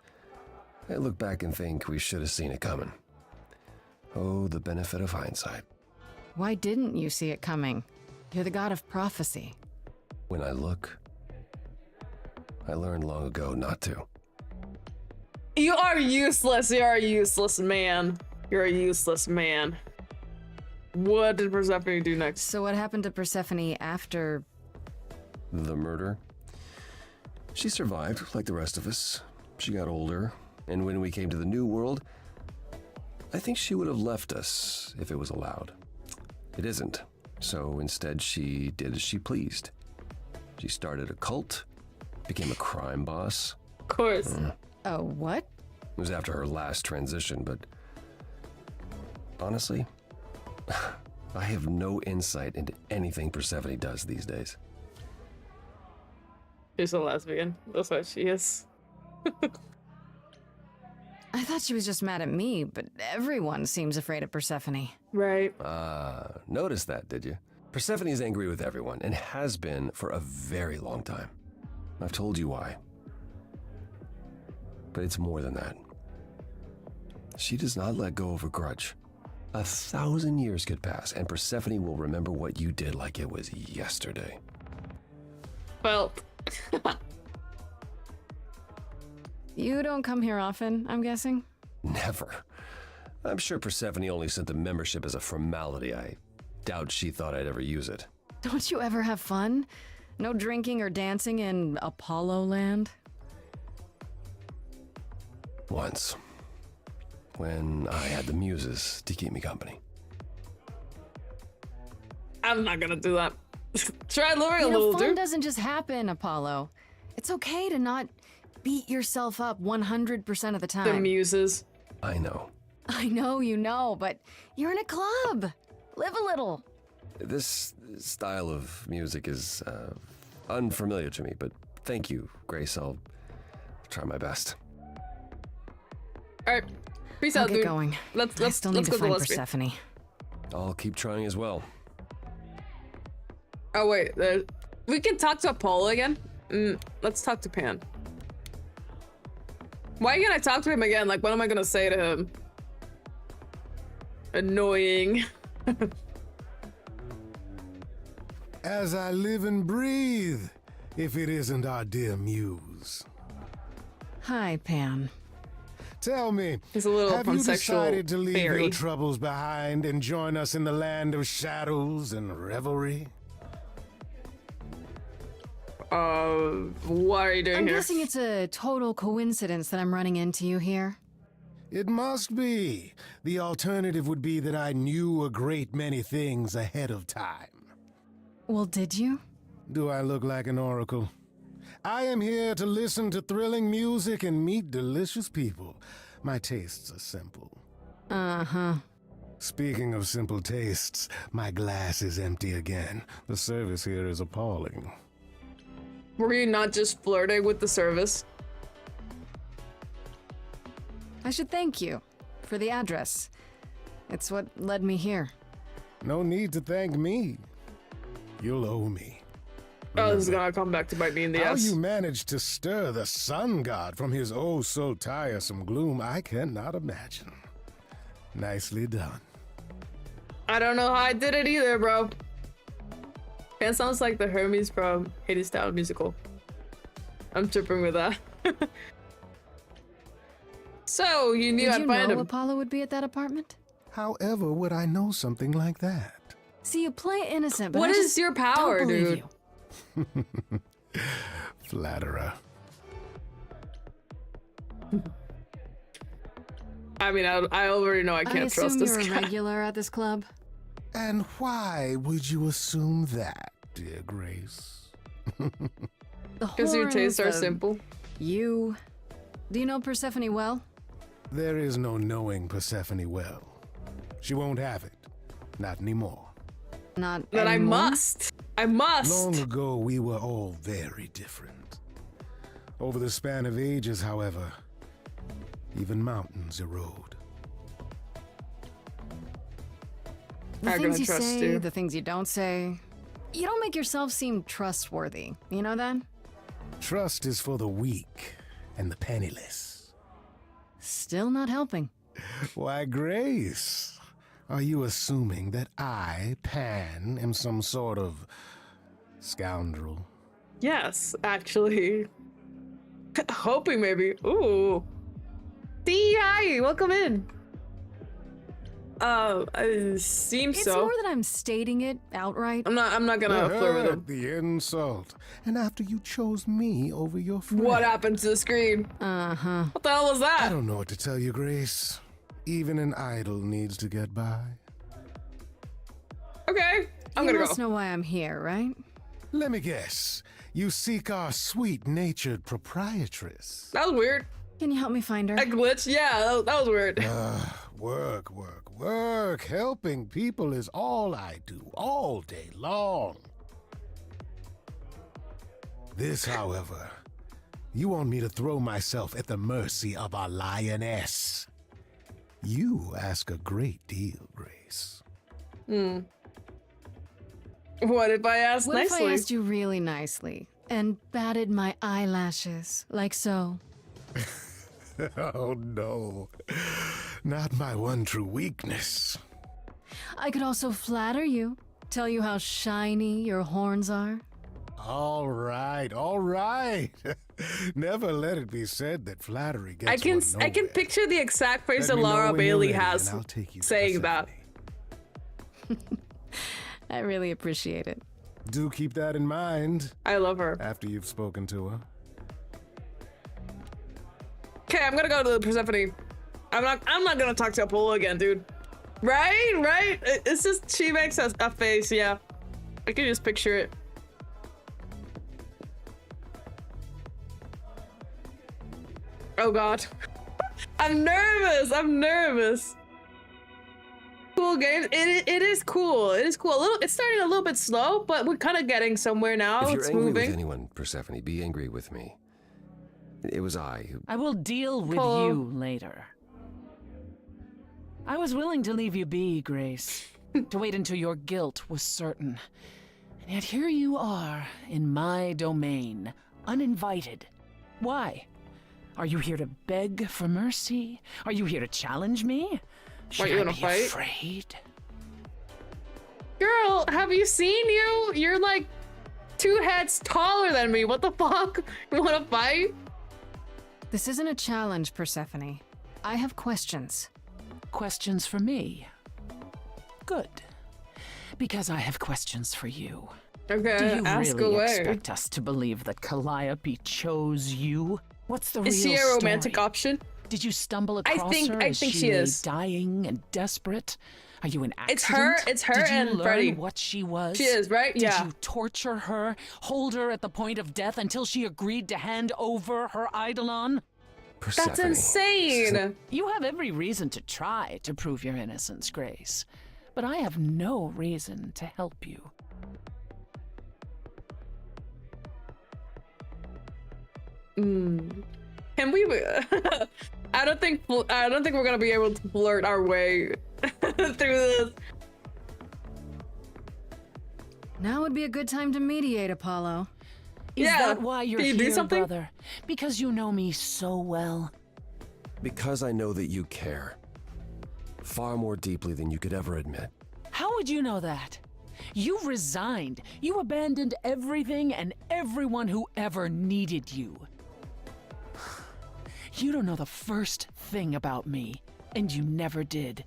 I look back and think we should have seen it coming. Oh, the benefit of hindsight. Why didn't you see it coming? You're the god of prophecy. When I look, I learned long ago not to. You are useless. You're a useless man. You're a useless man. What did Persephone do next? So what happened to Persephone after... The murder? She survived, like the rest of us. She got older, and when we came to the New World, I think she would have left us if it was allowed. It isn't, so instead she did as she pleased. She started a cult, became a crime boss. Of course. Oh, what? It was after her last transition, but honestly, I have no insight into anything Persephone does these days. She's a lesbian. That's what she is. I thought she was just mad at me, but everyone seems afraid of Persephone. Right. Noticed that, did you? Persephone's angry with everyone, and has been for a very long time. I've told you why. But it's more than that. She does not let go of a grudge. 1,000 years could pass, and Persephone will remember what you did like it was yesterday. Well... You don't come here often, I'm guessing? Never. I'm sure Persephone only sent the membership as a formality. I doubt she thought I'd ever use it. Don't you ever have fun? No drinking or dancing in Apollo land? Once. When I had the muses to keep me company. I'm not gonna do that. Try living a You know, little, fun dude. doesn't just happen, Apollo. It's okay to not beat yourself up 100% of the time. The muses. I know. I know you know, but you're in a club. Live a little. This style of music is unfamiliar to me, but thank you, Grace. I'll try my best. All right, peace I'll out, get dude. going. Let's I still need let's to go find to lesbian. Persephone. I'll keep trying as well. Oh wait, we can talk to Apollo again. Let's talk to Pan. Why can't I talk to him again? Like, what am I gonna say to him? Annoying. As I live and breathe, if it isn't our dear muse. Hi, Pan. Tell me, He's a little have you pansexual decided to leave fairy. your troubles behind and join us in the land of shadows and revelry? What are you doing I'm here? guessing it's a total coincidence that I'm running into you here. It must be. The alternative would be that I knew a great many things ahead of time. Well, did you? Do I look like an oracle? I am here to listen to thrilling music and meet delicious people. My tastes are simple. Uh-huh. Speaking of simple tastes, my glass is empty again. The service here is appalling. Were you not just flirting with the service? I should thank you for the address. It's what led me here. No need to thank me. You'll owe me. Oh, this is gonna come back to bite me in the How ass. you managed to stir the sun god from his oh so tiresome gloom, I cannot imagine. Nicely done. I don't know how I did it either, bro. It sounds like the Hermes from Hades Town musical. I'm tripping with that. So, you knew Did I'd you find know him. Apollo would be at that apartment? However would I know something like that? See, you play innocent, but What I is just your power, don't believe dude? you. Flatterer. I mean, I already know I can't trust this I assume you're guy. a regular at this club? And why would you assume that, dear Grace? Because your tastes are simple. You. Do you know Persephone well? There is no knowing Persephone well. She won't have it. Not anymore. Not But I anymore? must. I must. Long ago, we were all very different. Over the span of ages, however, even mountains erode. The I'm things gonna you trust say, you. the things you don't say. You don't make yourself seem trustworthy. You know that? Trust is for the weak and the penniless. Still not helping. Why, Grace, are you assuming that I, Pan, am some sort of scoundrel? Yes, actually. Hoping maybe. Ooh. D, hi, welcome in. It seems It's so. more that I'm stating it outright. I'm not gonna flirt with him. The insult. And after you chose me over your friend. What happened to the screen? Uh-huh. What the hell was that? I don't know what to tell you, Grace. Even an idol needs to get by. Okay, I'm You gonna must go. know why I'm here, right? Let me guess. You seek our sweet-natured proprietress. That was weird. Can you help me find her? A glitch? Yeah, that was weird. Work. Helping people is all I do, all day long. This, however, you want me to throw myself at the mercy of a lioness. You ask a great deal, Grace. What if I asked What if nicely? I asked you really nicely and batted my eyelashes, like so? Oh no, not my one true weakness. I could also flatter you, tell you how shiny your horns are. All right. Never let it be said that flattery gets I can one nowhere. picture the exact face Let that me know Laura when you're Bailey ready, has and I'll take you to saying that. I really appreciate it. Do keep that in mind I love her. after you've spoken to her. Okay, I'm gonna go to the Persephone. I'm not gonna talk to Apollo again, dude. Right? It's just she makes a face, yeah. I can just picture it. Oh god. I'm nervous. Cool game. It is cool. It is cool. It's starting a little bit slow, but we're kind of getting somewhere now. If you're It's angry moving. with anyone, Persephone, be angry with me. It was I who... I will deal with Paul. you later. I was willing to leave you be, Grace, to wait until your guilt was certain. And yet here you are, in my domain, uninvited. Why? Are you here to beg for mercy? Are you here to challenge me? Should you I wanna be fight? afraid? Girl, have you seen you? You're like 2 heads taller than me. What the fuck? You wanna fight? This isn't a challenge, Persephone. I have questions. Questions for me? Good. Because I have questions for you. Okay, Do you ask really away. expect us to believe that Calliope chose you? What's the real Is she a story? romantic option? Did you stumble I across think- her I as think she she lay is. dying and desperate? Are you an accident? It's her Did you and learn Freddie. what she was? She is, right? Did Yeah. you torture her, hold her at the point of death until she agreed to hand over her Eidolon? That's insane! You have every reason to try to prove your innocence, Grace. But I have no reason to help you. Can we? I don't think we're gonna be able to flirt our way through this. Now would be a good time to mediate, Apollo. Is that why you're Can you here, do something? brother? Because you know me so well? Because I know that you care. Far more deeply than you could ever admit. How would you know that? You resigned. You abandoned everything and everyone who ever needed you. You don't know the first thing about me, and you never did.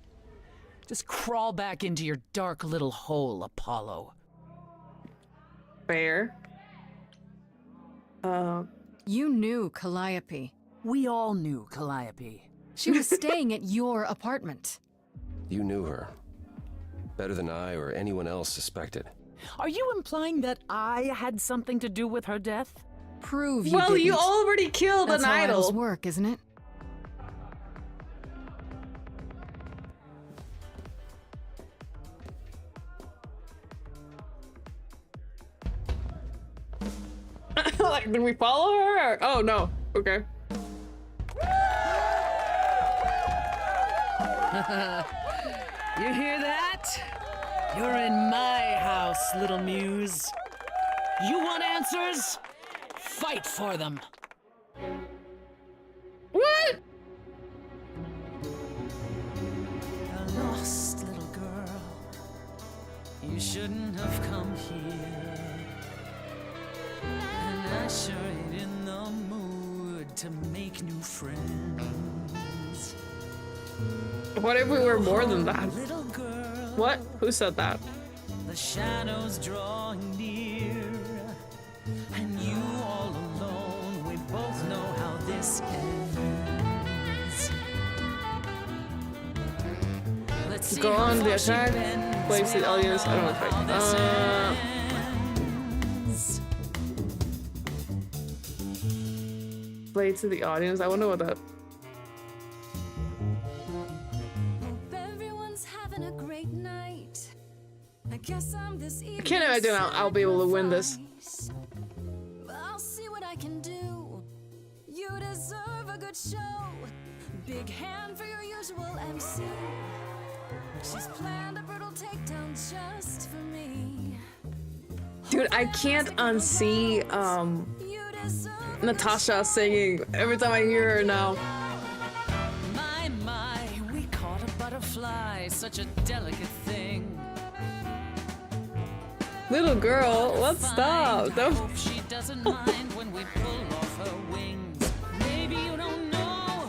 Just crawl back into your dark little hole, Apollo. Fair. You knew Calliope. We all knew Calliope. She was staying at your apartment. You knew her. Better than I or anyone else suspected. Are you implying that I had something to do with her death? Prove you Well, didn't. you already killed That's an how idol. idols work, isn't it? Like, did we follow her? Or... Oh no. Okay. You hear that? You're in my house, little muse. You want answers? Fight for them. What? A lost little girl. You shouldn't have come here. And I sure ain't in the mood to make new friends. What if we were more than that? Little girl, What? Who said that? the shadows drawing near, and you all alone. We both know how this ends. Let's see Go how on the far she attack. bends. Place the We all audience. I don't know know how this if ends. play to the audience. I wonder what that. Hope everyone's having a great night. I guess I'm this I can't imagine I'll be able to win this. I'll see what I can do. You deserve a good show. Big hand for your usual MC. She's planned a brutal takedown just for me. Dude, I can't unsee Natasha singing every time I hear her now. My, we caught a butterfly, such a delicate thing. Little girl, let's stop. I Don't. hope she doesn't mind when we pull off her wings. Maybe you don't know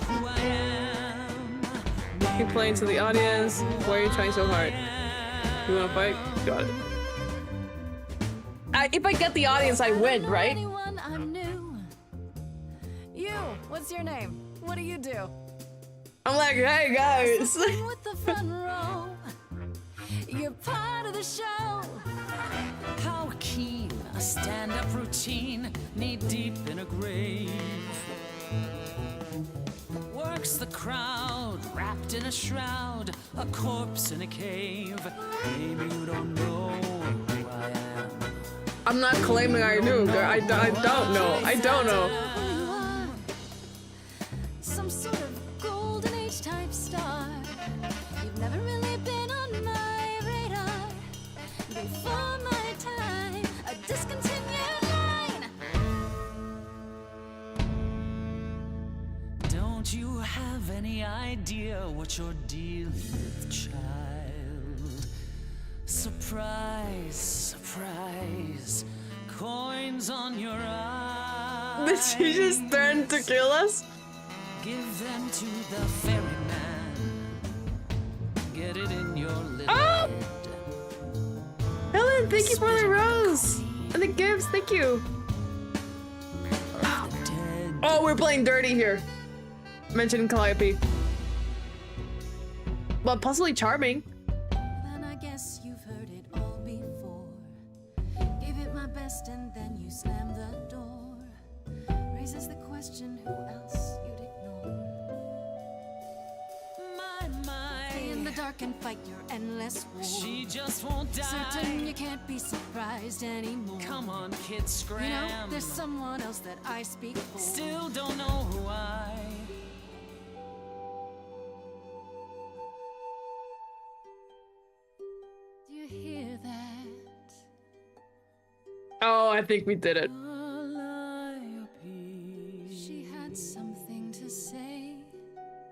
who I am. Keep playing to the audience. Why are you trying so hard? You wanna fight? Got it. If I get the audience, I win, right? Anyone I knew. You, what's your name? What do you do? I'm like, hey guys. With the front row. You're part of the show. How keen a stand-up routine, knee deep in a grave. Works the crowd, wrapped in a shroud, a corpse in a cave. Maybe you don't know who I am. I'm not claiming I do, girl. I don't know. I don't know. Who you are. Some sort of golden age type star. You've never really been on my radar. Before my time, a discontinued line. Don't you have any idea what you're dealing with, child? Surprise, surprise. Coins on your eyes. Did she just threaten to kill us? Give them to the ferryman. Get it in your little Oh! head. Helen, thank you for the rose and the gifts. Thank you. Oh, we're playing dirty here. Mentioning Calliope. But possibly charming. Then I guess you've heard it all before. Gave it my best and then you slammed the door. Raises the question who else you'd ignore. dark and fight your endless war. She just won't die. Certain you can't be surprised anymore. Come on, kid, scram. You know, there's someone else that I speak for. Still don't know why. Do you hear that? Oh, I think we did it. She had something to say.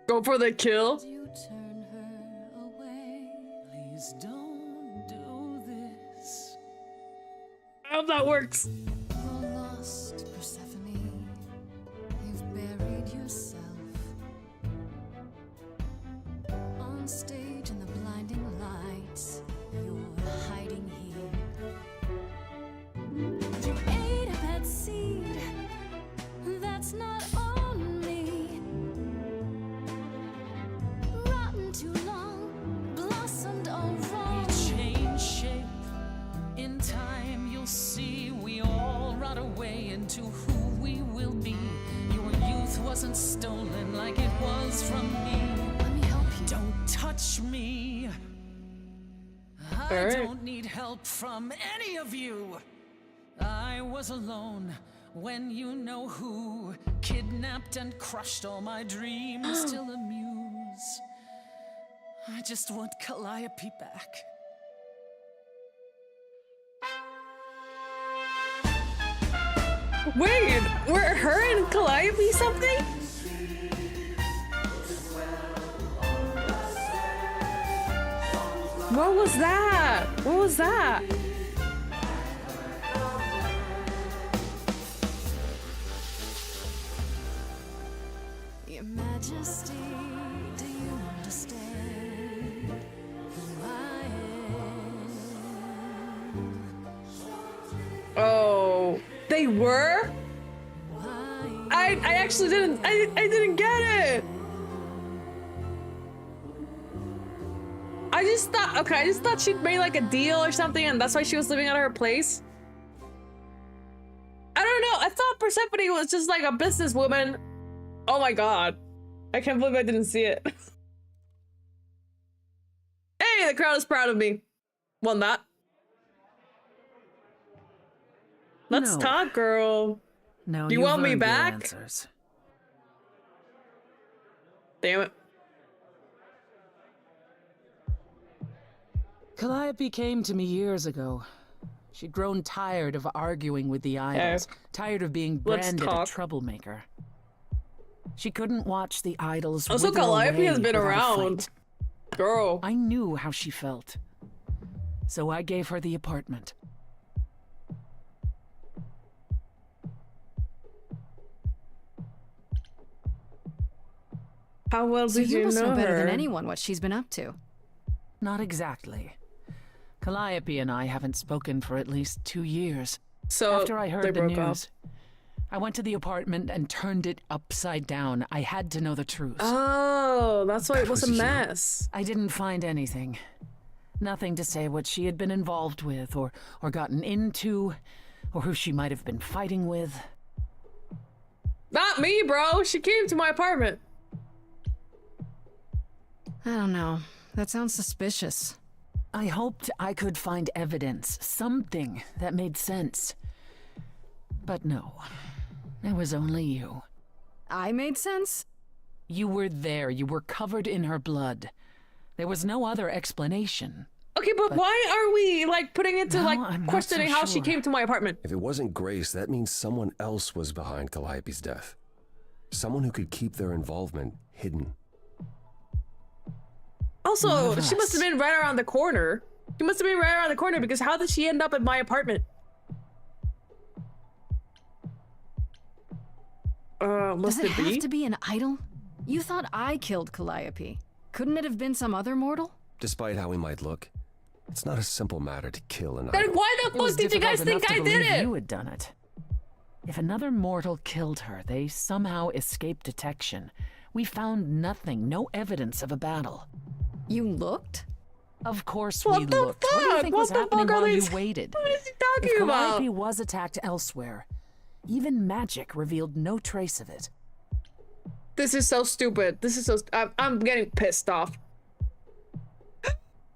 Go for the kill. You turn her away. Please don't do this. I hope that works. You're lost, Persephone. You've buried yourself on stage in the blinding lights. You're hiding here. You ate a bad seed. That's not on me. Rotten too long, blossomed all wrong. We change shape. In time, you'll see we all rot away into who we will be. Your youth wasn't stolen like it was from me. Let me help you. Don't touch me. I Alright. don't need help from any of you. I was alone when you know who kidnapped and crushed all my dreams. Still amuse. I just want Calliope back. Wait, were her and Calliope something? What was that? What was that? Your Majesty, do you understand who I am? Oh, they were? I actually didn't. I didn't get it. I just thought. Okay, I just thought she'd made like a deal or something, and that's why she was living at her place. I don't know. I thought Persephone was just like a businesswoman. Oh my god. I can't believe I didn't see it. Hey, the crowd is proud of me. Well, not. Let's No. talk, girl. No, Do you you've want me earned your back? answers. Damn it. Calliope came to me years ago. She'd grown tired of arguing with the idols, tired of being Let's branded a talk. troublemaker. She couldn't watch the idols Also, wither Calliope has away been without a around. fight. Girl. I knew how she felt. So I gave her the apartment. How well So did you you must know know better her? than anyone what she's been up to. Not exactly. Calliope and I haven't spoken for at least 2 years. So after I they heard the broke up. news, I went to the apartment and turned it upside down. I had to know the truth. Oh, that's why it was a mess. I didn't find anything. Nothing to say what she had been involved with or gotten into or who she might have been fighting with. Not me, bro. She came to my apartment. I don't know. That sounds suspicious. I hoped I could find evidence, something that made sense. But no, it was only you. I made sense? You were there. You were covered in her blood. There was no other explanation. Okay, but why are we like putting it to No, like I'm not questioning so how she sure. came to my apartment? If it wasn't Grace, that means someone else was behind Calliope's death. Someone who could keep their involvement hidden. Also, One of she must have us. been right around the corner. She must have been right around the corner because how did she end up at my apartment? Must Does it it be? have to be an idol? You thought I killed Calliope. Couldn't it have been some other mortal? Despite how we might look, it's not a simple matter to kill an Then idol. why the It was fuck did you guys difficult think enough to I did believe it? You had done it. If another mortal killed her, they somehow escaped detection. We found nothing, no evidence of a battle. You looked? Of course What we the looked. What do you fuck? think What was the happening fuck are while you these- waited? What is he talking If about? Calliope was attacked elsewhere, even magic revealed no trace of it. This is so stupid. This is so. I'm getting pissed off.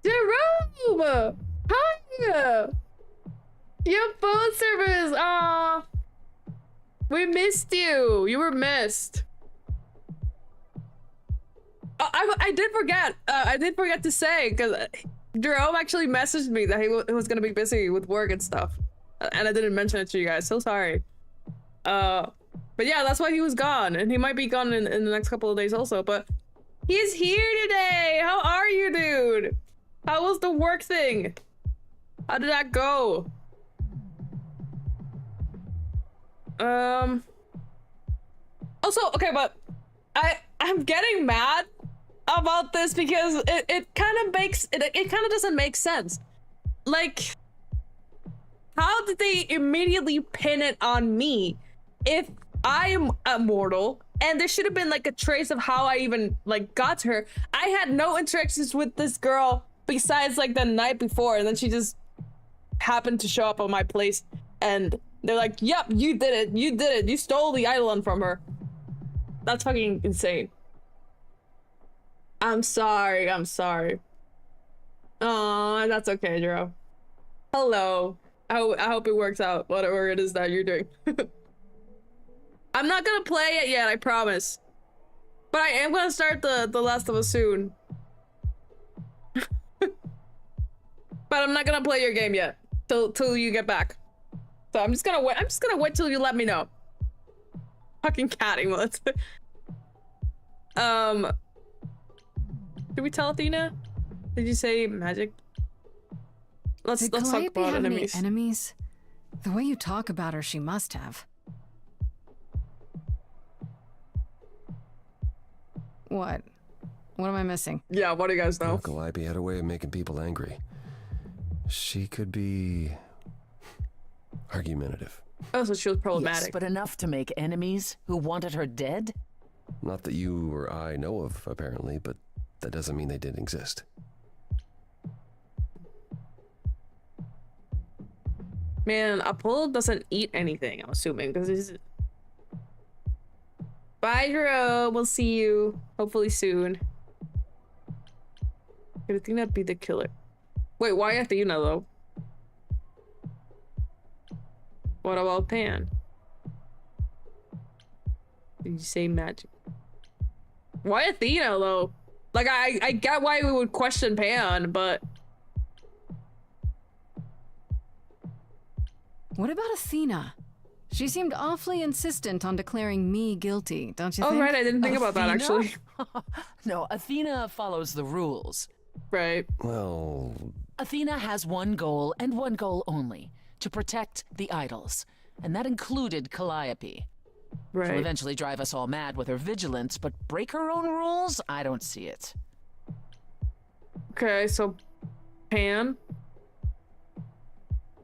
Jerome! Hi! Your phone service! Aw! We missed you! You were missed. I did forget. I did forget to say, because Jerome actually messaged me that he was going to be busy with work and stuff. And I didn't mention it to you guys, so sorry. But yeah, that's why he was gone. And he might be gone in the next couple of days also, but he's here today! How are you, dude? How was the work thing? How did that go? Also, okay, but I'm getting mad about this because it kind of makes it kind of doesn't make sense. Like, how did they immediately pin it on me if I am immortal and there should have been like a trace of how I even like got to her? I had no interactions with this girl besides like the night before, and then she just happened to show up at my place and they're like, yep, you did it, you stole the Eidolon from her. That's fucking insane. I'm sorry. Oh, that's okay, Jero. Hello. I hope it works out, whatever it is that you're doing. I'm not gonna play it yet, I promise. But I am gonna start the Last of Us soon. But I'm not gonna play your game yet till you get back. So I'm just gonna wait till you let me know. Fucking cat emotes. Did we tell Athena? Did you say magic? Let's talk about enemies. Any enemies? The way you talk about her, she must have. What? What am I missing? Yeah, what do you guys know? Calliope had a way of making people angry. She could be argumentative. Oh, so she was problematic. Yes, but enough to make enemies who wanted her dead? Not that you or I know of, apparently, but that doesn't mean they didn't exist. Man, Apollo doesn't eat anything, I'm assuming, because he's... Bye, Jerome. We'll see you, hopefully soon. I think that'd be the killer. Wait, why Athena, though? What about Pan? Did you say magic? Why Athena, though? Like, I get why we would question Pan, but... What about Athena? She seemed awfully insistent on declaring me guilty, don't you think? Oh, right, I didn't think about that, actually. No, Athena follows the rules. Right. Well... Athena has one goal, and one goal only. To protect the idols. And that included Calliope. Right. She'll eventually drive us all mad with her vigilance, but break her own rules? I don't see it. Okay, so... Pan?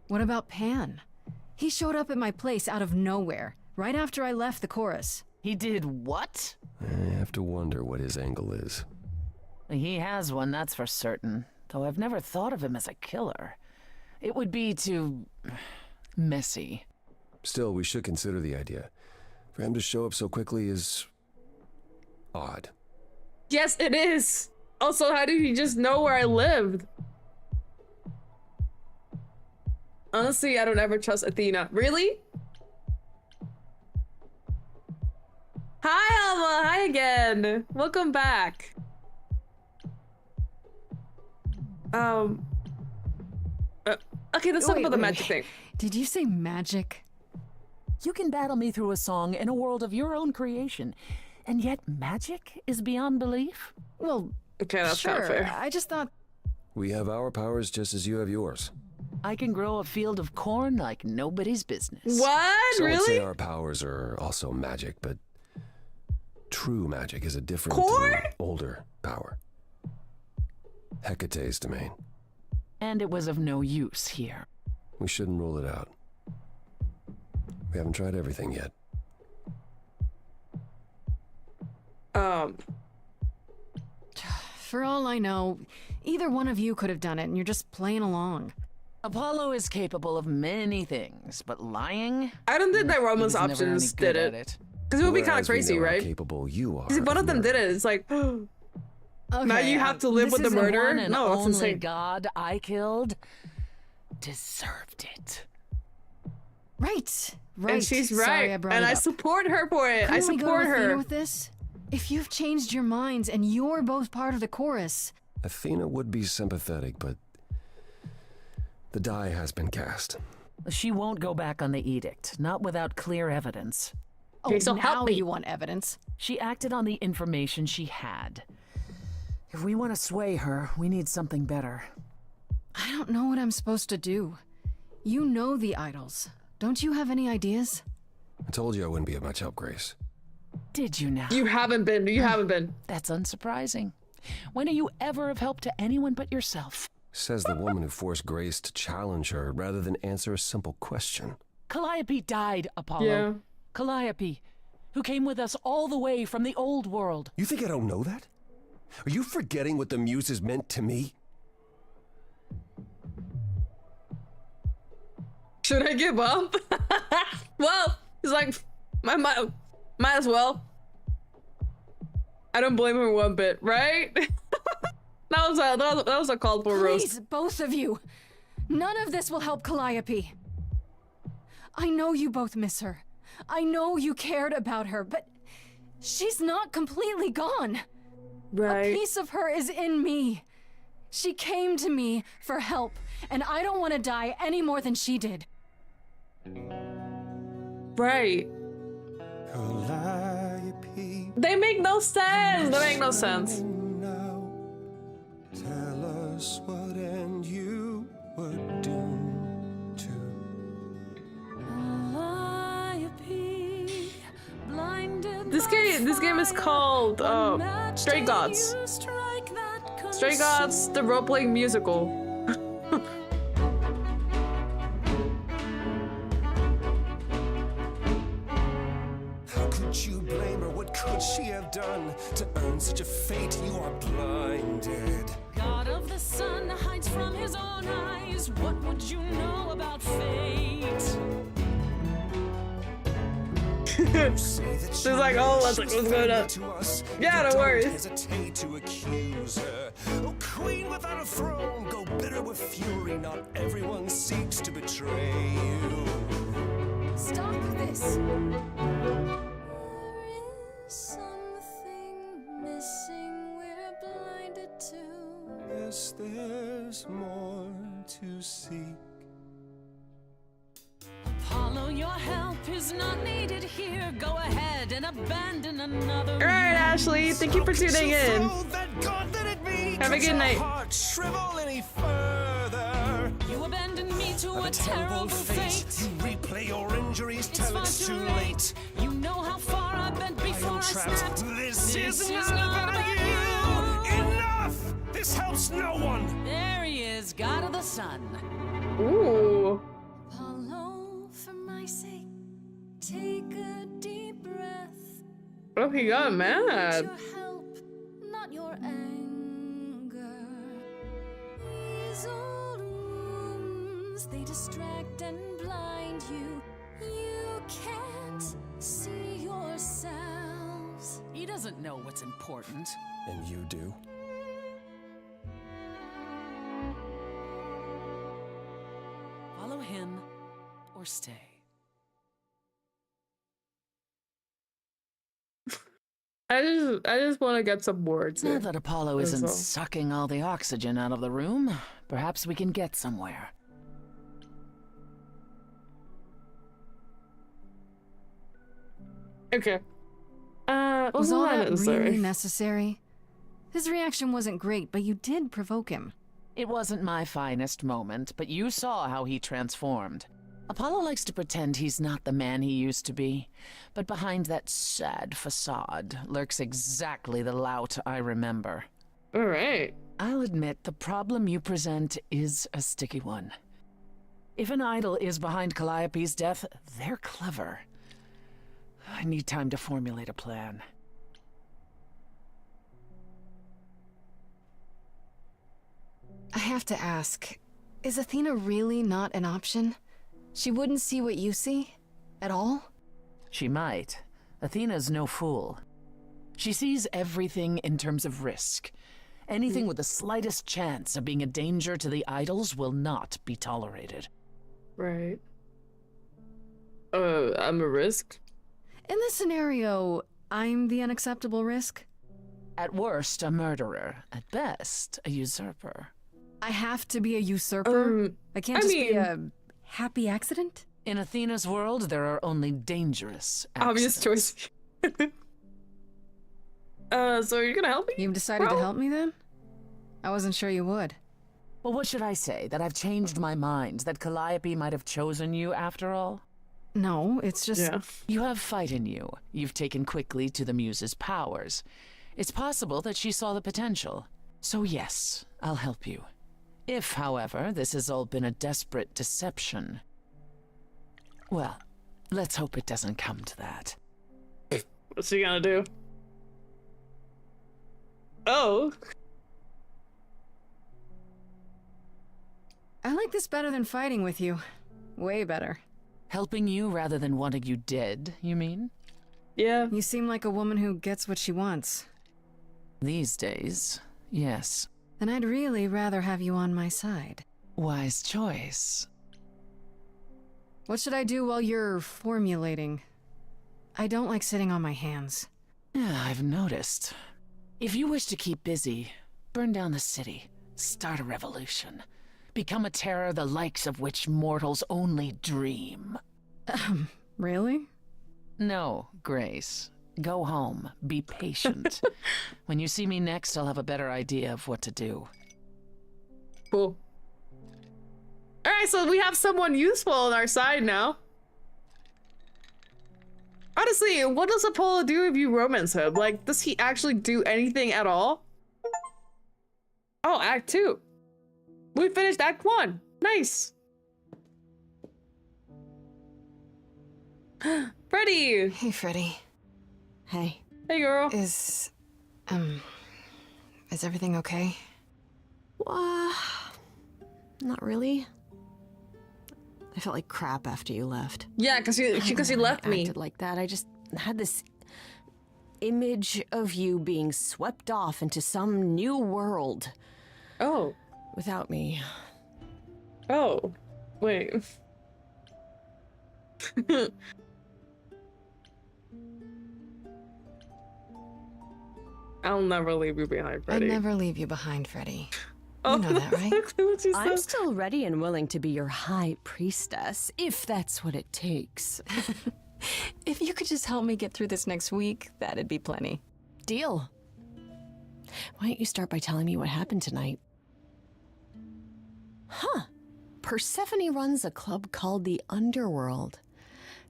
What about Pan? He showed up at my place out of nowhere, right after I left the chorus. He did what? I have to wonder what his angle is. He has one, that's for certain. Though I've never thought of him as a killer. It would be too... messy. Still, we should consider the idea. For him to show up so quickly is... odd. Yes, it is! Also, how did he just know where I lived? Honestly, I don't ever trust Athena. Really? Hi, Alma! Hi again! Welcome back. Okay, let's talk about the magic thing. Did you say magic? You can battle me through a song in a world of your own creation, and yet magic is beyond belief? Well, okay, that's sure. kind of fair. I just thought... We have our powers just as you have yours. I can grow a field of corn like nobody's business. What? So really? I'd say our powers are also magic, but true magic is a different, older power. Hecate's domain. And it was of no use here. We shouldn't rule it out. We haven't tried everything yet. For all I know, either one of you could have done it and you're just playing along. Apollo is capable of many things, but lying? I don't think that Roma's options did it. Because it would be kind of crazy, right? Capable you are. Because if one of them did it, it's like... Now you have to live this with the is murderer? one and No, that's only insane. god I killed deserved it. Right. And she's Sorry right. I brought And it I up. support her for it. I Couldn't we go support to Athena her. with this? If you've changed your minds and you're both part of the chorus. Athena would be sympathetic, but the die has been cast. She won't go back on the edict, not without clear evidence. Oh, so now help me. you want evidence. She acted on the information she had. If we want to sway her, we need something better. I don't know what I'm supposed to do. You know the idols. Don't you have any ideas? I told you I wouldn't be of much help, Grace. Did you now? You haven't been. You haven't been. That's unsurprising. When are you ever of help to anyone but yourself? Says the woman who forced Grace to challenge her rather than answer a simple question. Calliope died, Apollo. Yeah. Calliope, who came with us all the way from the old world. You think I don't know that? Are you forgetting what the Muses meant to me? Should I give up? Well, he's like, might as well. I don't blame her one bit, right? that was a called for roast. Please, both of you. None of this will help Calliope. I know you both miss her. I know you cared about her, but she's not completely gone. Right. A piece of her is in me. She came to me for help, and I don't want to die any more than she did. Right. Calliope, They make no sense. They make no sense. now tell us what end you were doomed to. Calliope, blinded This game is called Stray Gods. Stray Gods, the role-playing musical. How could you blame her? What could she have done to earn such a fate? You are blinded. God of the sun hides from his own eyes. What would you know about fate? She's like, oh, what's going on? Yeah, no worries. Hesitate to accuse her. Oh, queen without a throne, go bitter with fury. Not everyone seeks to betray you. Stop this. There is something missing. We're blinded to. Yes, there's more to seek. Apollo, your help is not needed here. Go ahead and abandon another. All right, Ashley. Thank you for tuning in. Have a good night. Shrivel any further. You abandoned me to a Terrible terrible fate. You replay your injuries It's till far it's too too late. late. You know how far I've been before I trapped. snapped. This is not about you. Enough! This helps no one. There he is, God of the sun. Ooh. Apollo, for my sake, take a deep breath. Oh, he got mad. Your help, not your anger. These old wounds, they distract and blind you. You can't see yourselves. He doesn't know what's important. And you do? Follow him or stay. I just want to get some words Now in. that Apollo That's isn't all. sucking all the oxygen out of the room, perhaps we can get somewhere. Okay. Was all that necessary? really necessary? His reaction wasn't great, but you did provoke him. It wasn't my finest moment, but you saw how he transformed. Apollo likes to pretend he's not the man he used to be, but behind that sad facade lurks exactly the lout I remember. All right. I'll admit the problem you present is a sticky one. If an idol is behind Calliope's death, they're clever. I need time to formulate a plan. I have to ask, is Athena really not an option? She wouldn't see what you see? At all? She might. Athena's no fool. She sees everything in terms of risk, Anything with the slightest chance of being a danger to the idols will not be tolerated. Right. I'm a risk. In this scenario, I'm the unacceptable risk? At worst, a murderer. At best, a usurper. I have to be a usurper? I can't just be a happy accident? In Athena's world, there are only dangerous obvious choice. So you're gonna help me? You've decided to help me then? I wasn't sure you would. Well, what should I say? That I've changed my mind? That Calliope might have chosen you after all? No, it's just... Yeah. You have fight in you. You've taken quickly to the Muse's powers. It's possible that she saw the potential. So yes, I'll help you. If, however, this has all been a desperate deception... Well, let's hope it doesn't come to that. What's she gonna do? Oh. I like this better than fighting with you. Way better. Helping you rather than wanting you dead, you mean? Yeah. You seem like a woman who gets what she wants. These days, yes. Then I'd really rather have you on my side. Wise choice. What should I do while you're formulating? I don't like sitting on my hands. Yeah, I've noticed. If you wish to keep busy, burn down the city, start a revolution, become a terror the likes of which mortals only dream. Really? No, Grace. Go home. Be patient. When you see me next, I'll have a better idea of what to do. Cool. Alright, so we have someone useful on our side now. Honestly, what does Apollo do if you romance him? Like, does he actually do anything at all? Oh, Act 2. We finished Act 1. Nice. Freddy! Hey, Freddy. Hey. Hey, girl. Is everything okay? Not really. I felt like crap after you left. Yeah, because you left me. Acted like that. I just had this image of you being swept off into some new world. Oh. Without me. Oh. Wait. I'll never leave you behind, Freddy. I'd never leave you behind, Freddy. You know that, right? I'm still ready and willing to be your high priestess, if that's what it takes. If you could just help me get through this next week, that'd be plenty. Deal. Why don't you start by telling me what happened tonight? Huh. Persephone runs a club called the Underworld.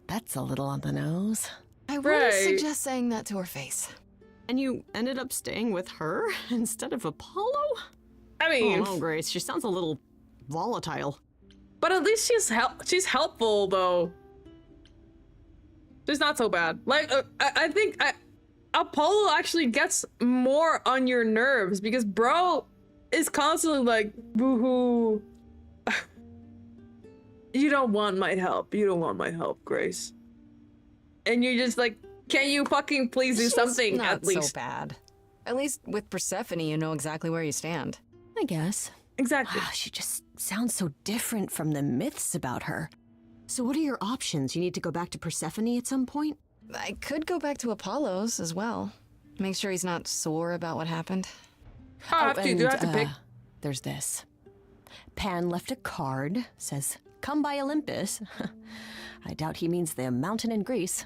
That's a little on the nose. I wouldn't suggest saying that to her face. And you ended up staying with her instead of Apollo? I mean... Oh no, Grace, she sounds a little volatile. But at least she's helpful, though. She's not so bad. Like, I think Apollo actually gets more on your nerves because bro is constantly like, boo-hoo. You don't want my help. You don't want my help, Grace. And you're just like, can you fucking please do something not at least? so bad. At least with Persephone, you know exactly where you stand. I guess. Exactly. Wow, she just sounds so different from the myths about her. So what are your options? You need to go back to Persephone at some point? I could go back to Apollo's as well. Make sure he's not sore about what happened. Do I have to pick? There's this. Pan left a card, says, come by Olympus. I doubt he means the mountain in Greece.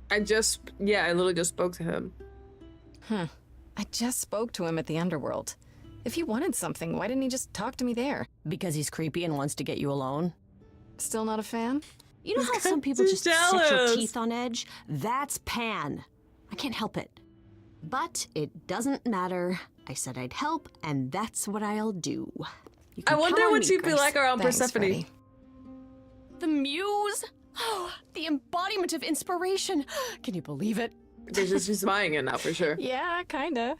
I literally just spoke to him. I just spoke to him at the Underworld. If he wanted something, why didn't he just talk to me there? Because he's creepy and wants to get you alone. Still not a fan? You know how some people just set your teeth on edge? That's Pan. I can't help it. But it doesn't matter. I said I'd help, and that's what I'll do. I wonder what she'd be like around Persephone. Freddy. The muse? Oh, the embodiment of inspiration. Can you believe it? She's buying it now for sure. Yeah, kinda.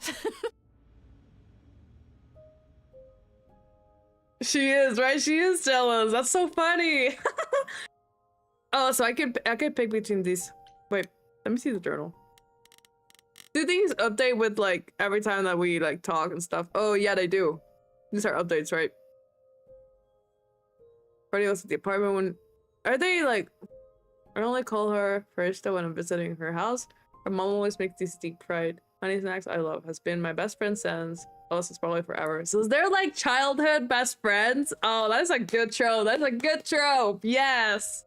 She is, right? She is jealous. That's so funny. Oh, so I could pick between these. Wait, let me see the journal. Do things update with like every time that we like talk and stuff? Oh yeah, they do. These are updates, right? Freddie was at the apartment when... Are they like... I only call her first when I'm visiting her house. Her mom always makes these deep fried honey snacks I love. Has been my best friend since... Oh, this is probably forever. So is there like childhood best friends? Oh, that's a good trope. That's a good trope. Yes.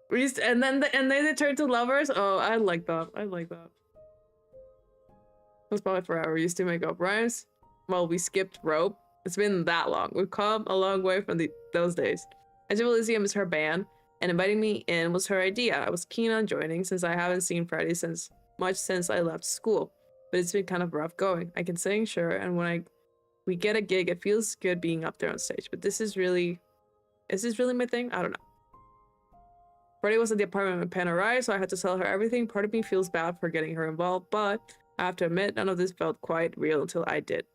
We used to, and then they turn to lovers. Oh, I like that. I like that. That's probably forever. We used to make up rhymes while we skipped rope. It's been that long. We've come a long way from those days. As Elysium is her band, and inviting me in was her idea. I was keen on joining since I haven't seen Freddie since I left school. But it's been kind of rough going. I can sing, sure, and when we get a gig, it feels good being up there on stage. But is this really my thing? I don't know. Freddie was at the apartment when Pen arrived, so I had to tell her everything. Part of me feels bad for getting her involved, but I have to admit, none of this felt quite real until I did.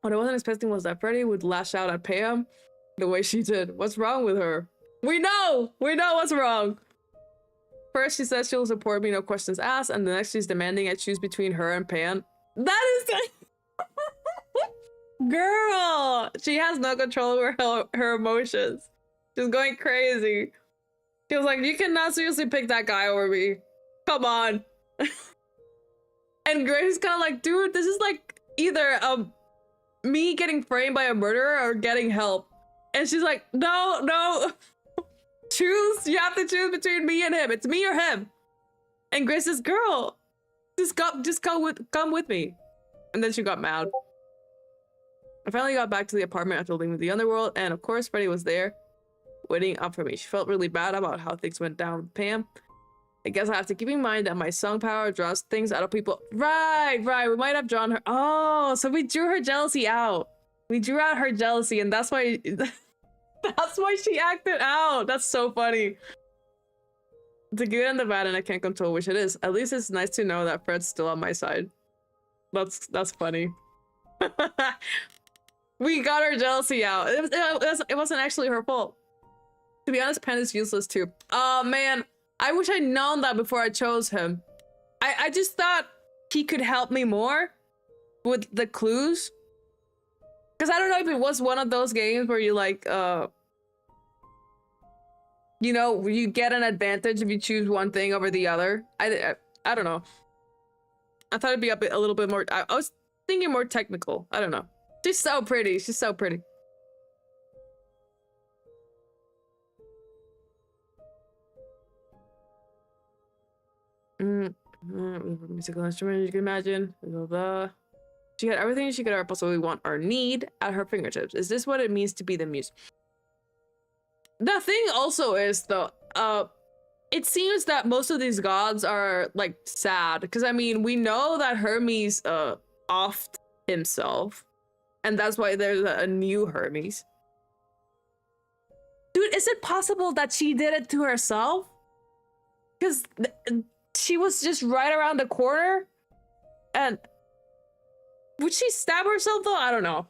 What I wasn't expecting was that Freddie would lash out at Pam the way she did. What's wrong with her? We know what's wrong. First, she says she'll support me, no questions asked, and the next she's demanding I choose between her and Pan. That is... Girl! She has no control over her emotions. She's going crazy. She was like, you cannot seriously pick that guy over me. Come on. And Grace is kind of like, dude, this is like either me getting framed by a murderer or getting help. And she's like, no. Choose. You have to choose between me and him. It's me or him. And Grace says, girl, just come with me. And then she got mad. I finally got back to the apartment after leaving the underworld, and of course Freddie was there, waiting up for me. She felt really bad about how things went down with Pam. I guess I have to keep in mind that my song power draws things out of people. Right. We might have drawn her. Oh, so we drew her jealousy out. We drew out her jealousy, and that's why she acted out. That's so funny. The good and the bad, and I can't control which it is. At least it's nice to know that Fred's still on my side. That's funny. We got her jealousy out. It wasn't actually her fault. To be honest, Pen is useless too. Oh man, I wish I'd known that before I chose him. I just thought he could help me more with the clues. Because I don't know if it was one of those games where you like, you know, you get an advantage if you choose one thing over the other. I don't know. I thought it'd be a little bit more, I was thinking more technical. I don't know. She's so pretty. She's so pretty. Musical instrument you can imagine. Blah, blah. She had everything she could ever possibly want or need at her fingertips. Is this what it means to be the muse? The thing also is though, it seems that most of these gods are like sad. Because I mean, we know that Hermes offed himself. And that's why there's a new Hermes. Dude, is it possible that she did it to herself? Because she was just right around the corner. And would she stab herself though? I don't know.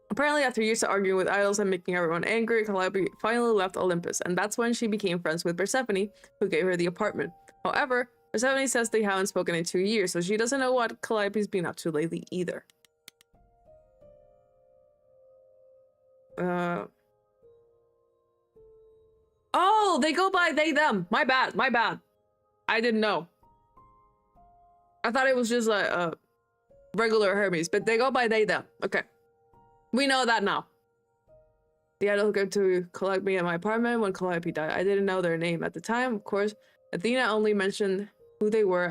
Apparently after years of arguing with idols and making everyone angry, Calliope finally left Olympus. And that's when she became friends with Persephone, who gave her the apartment. However, Persephone says they haven't spoken in 2 years, so she doesn't know what Calliope's been up to lately either. Oh, they go by they, them. My bad. I didn't know. I thought it was just a regular Hermes, but they go by they, them. Okay. We know that now. The idol came to collect me at my apartment when Calliope died. I didn't know their name at the time, of course. Athena only mentioned who they were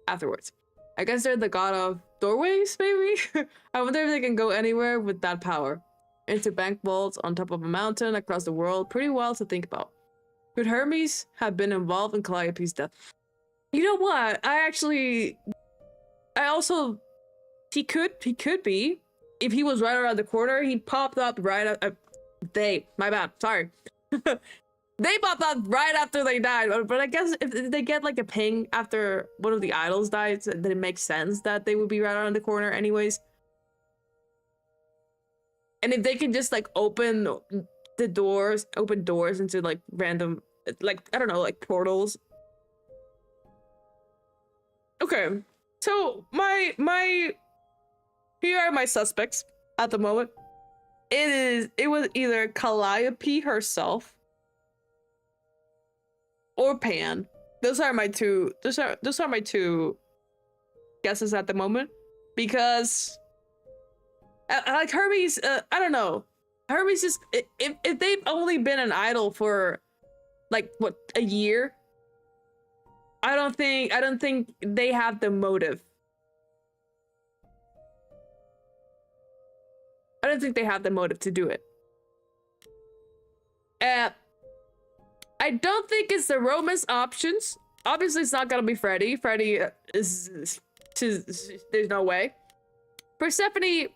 afterwards. I guess they're the god of doorways, maybe? I wonder if they can go anywhere with that power. Into bank vaults, on top of a mountain, across the world. Pretty wild to think about. Could Hermes have been involved in Calliope's death? You know what? He could be. If he was right around the corner, he popped up right at, my bad, sorry. They popped up right after they died, but I guess if they get like a ping after one of the idols dies, then it makes sense that they would be right around the corner anyways. And if they can just like open doors into like random like, I don't know, like portals. Okay, so here are my suspects at the moment. It was either Calliope herself or Pan. Those are my two guesses at the moment, because like Hermes, I don't know. Hermes just, if they've only been an idol for like what, a year, I don't think they have the motive. I don't think they have the motive to do it. I don't think it's the romance options. Obviously, it's not gonna be Freddy. Freddy is there's no way. Persephone,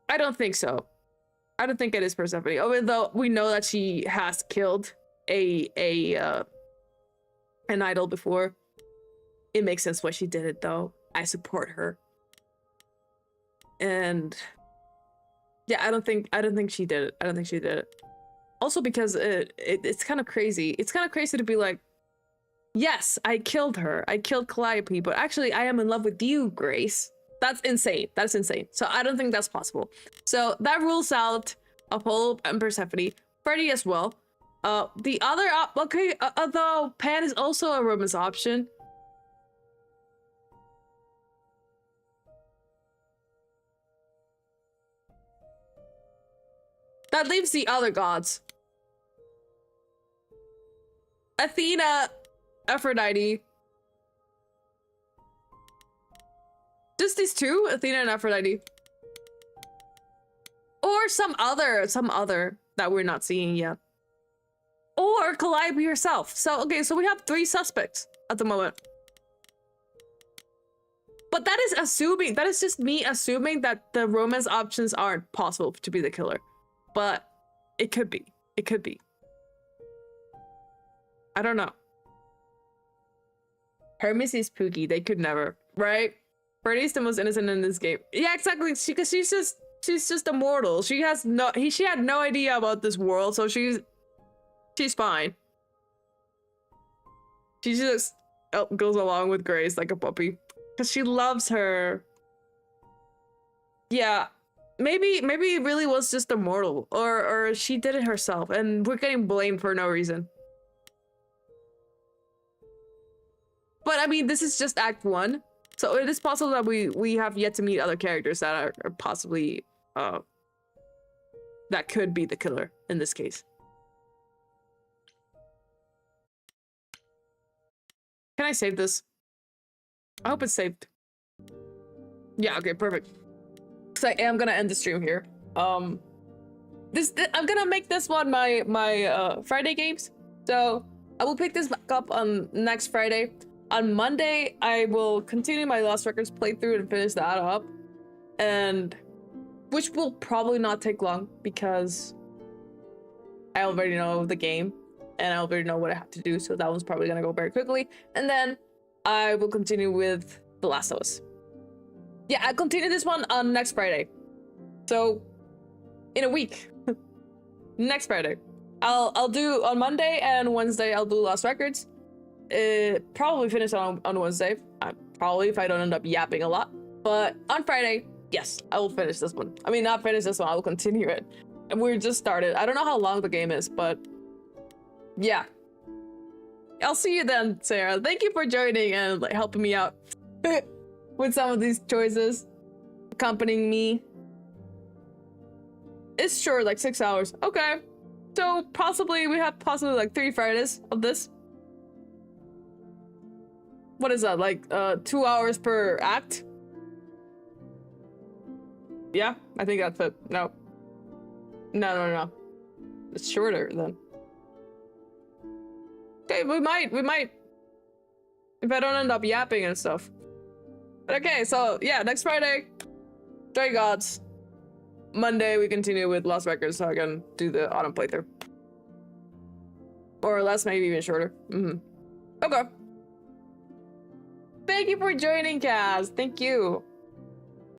I don't think so. I don't think it is Persephone. Although we know that she has killed an idol before. It makes sense why she did it, though. I support her. And yeah, I don't think she did it. I don't think she did it. Also because it's kind of crazy. It's kind of crazy to be like, yes, I killed her. I killed Calliope, but actually I am in love with you, Grace. That's insane. That's insane. So I don't think that's possible. So that rules out Apollo and Persephone. Freddy as well. The other okay, although Pan is also a romance option. That leaves the other gods. Athena, Aphrodite. Just these two, Athena and Aphrodite. Or some other that we're not seeing yet. Or Calliope herself. So, okay, so we have 3 suspects at the moment. But that is just me assuming that the romance options aren't possible to be the killer. But it could be. It could be. I don't know. Hermes is spooky. They could never, right? Freddy's the most innocent in this game. Yeah, exactly. Because she's just a mortal. She had no idea about this world, so she's fine. She just goes along with Grace like a puppy because she loves her. Yeah, maybe it really was just a mortal, or she did it herself, and we're getting blamed for no reason. But I mean, this is just Act 1, so it is possible that we have yet to meet other characters that are possibly that could be the killer in this case. Can I save this? I hope it's saved. Yeah, okay, perfect. So I am gonna end the stream here. I'm gonna make this one my Friday games. So I will pick this back up on next Friday. On Monday, I will continue my Lost Records playthrough and finish that up. And which will probably not take long because I already know the game and I already know what I have to do. So that one's probably gonna go very quickly. And then I will continue with The Last of Us. Yeah, I'll continue this one on next Friday. So in a week. Next Friday. I'll do on Monday and Wednesday I'll do Lost Records. Probably finish on Wednesday. Probably if I don't end up yapping a lot. But on Friday, yes, I will finish this one. I mean, not finish this one, I will continue it. And we're just started. I don't know how long the game is, but yeah. I'll see you then, Sarah. Thank you for joining and like helping me out with some of these choices. Accompanying me. It's short, like 6 hours. Okay. So we have possibly like 3 Fridays of this. What is that, like 2 hours per act? Yeah, I think that's it. No. It's shorter then. Okay, we might. If I don't end up yapping and stuff. But okay, so yeah, next Friday, Stray Gods. Monday, we continue with Lost Records so I can do the autumn playthrough. Or less, maybe even shorter. Okay. Thank you for joining, Kaz. Thank you.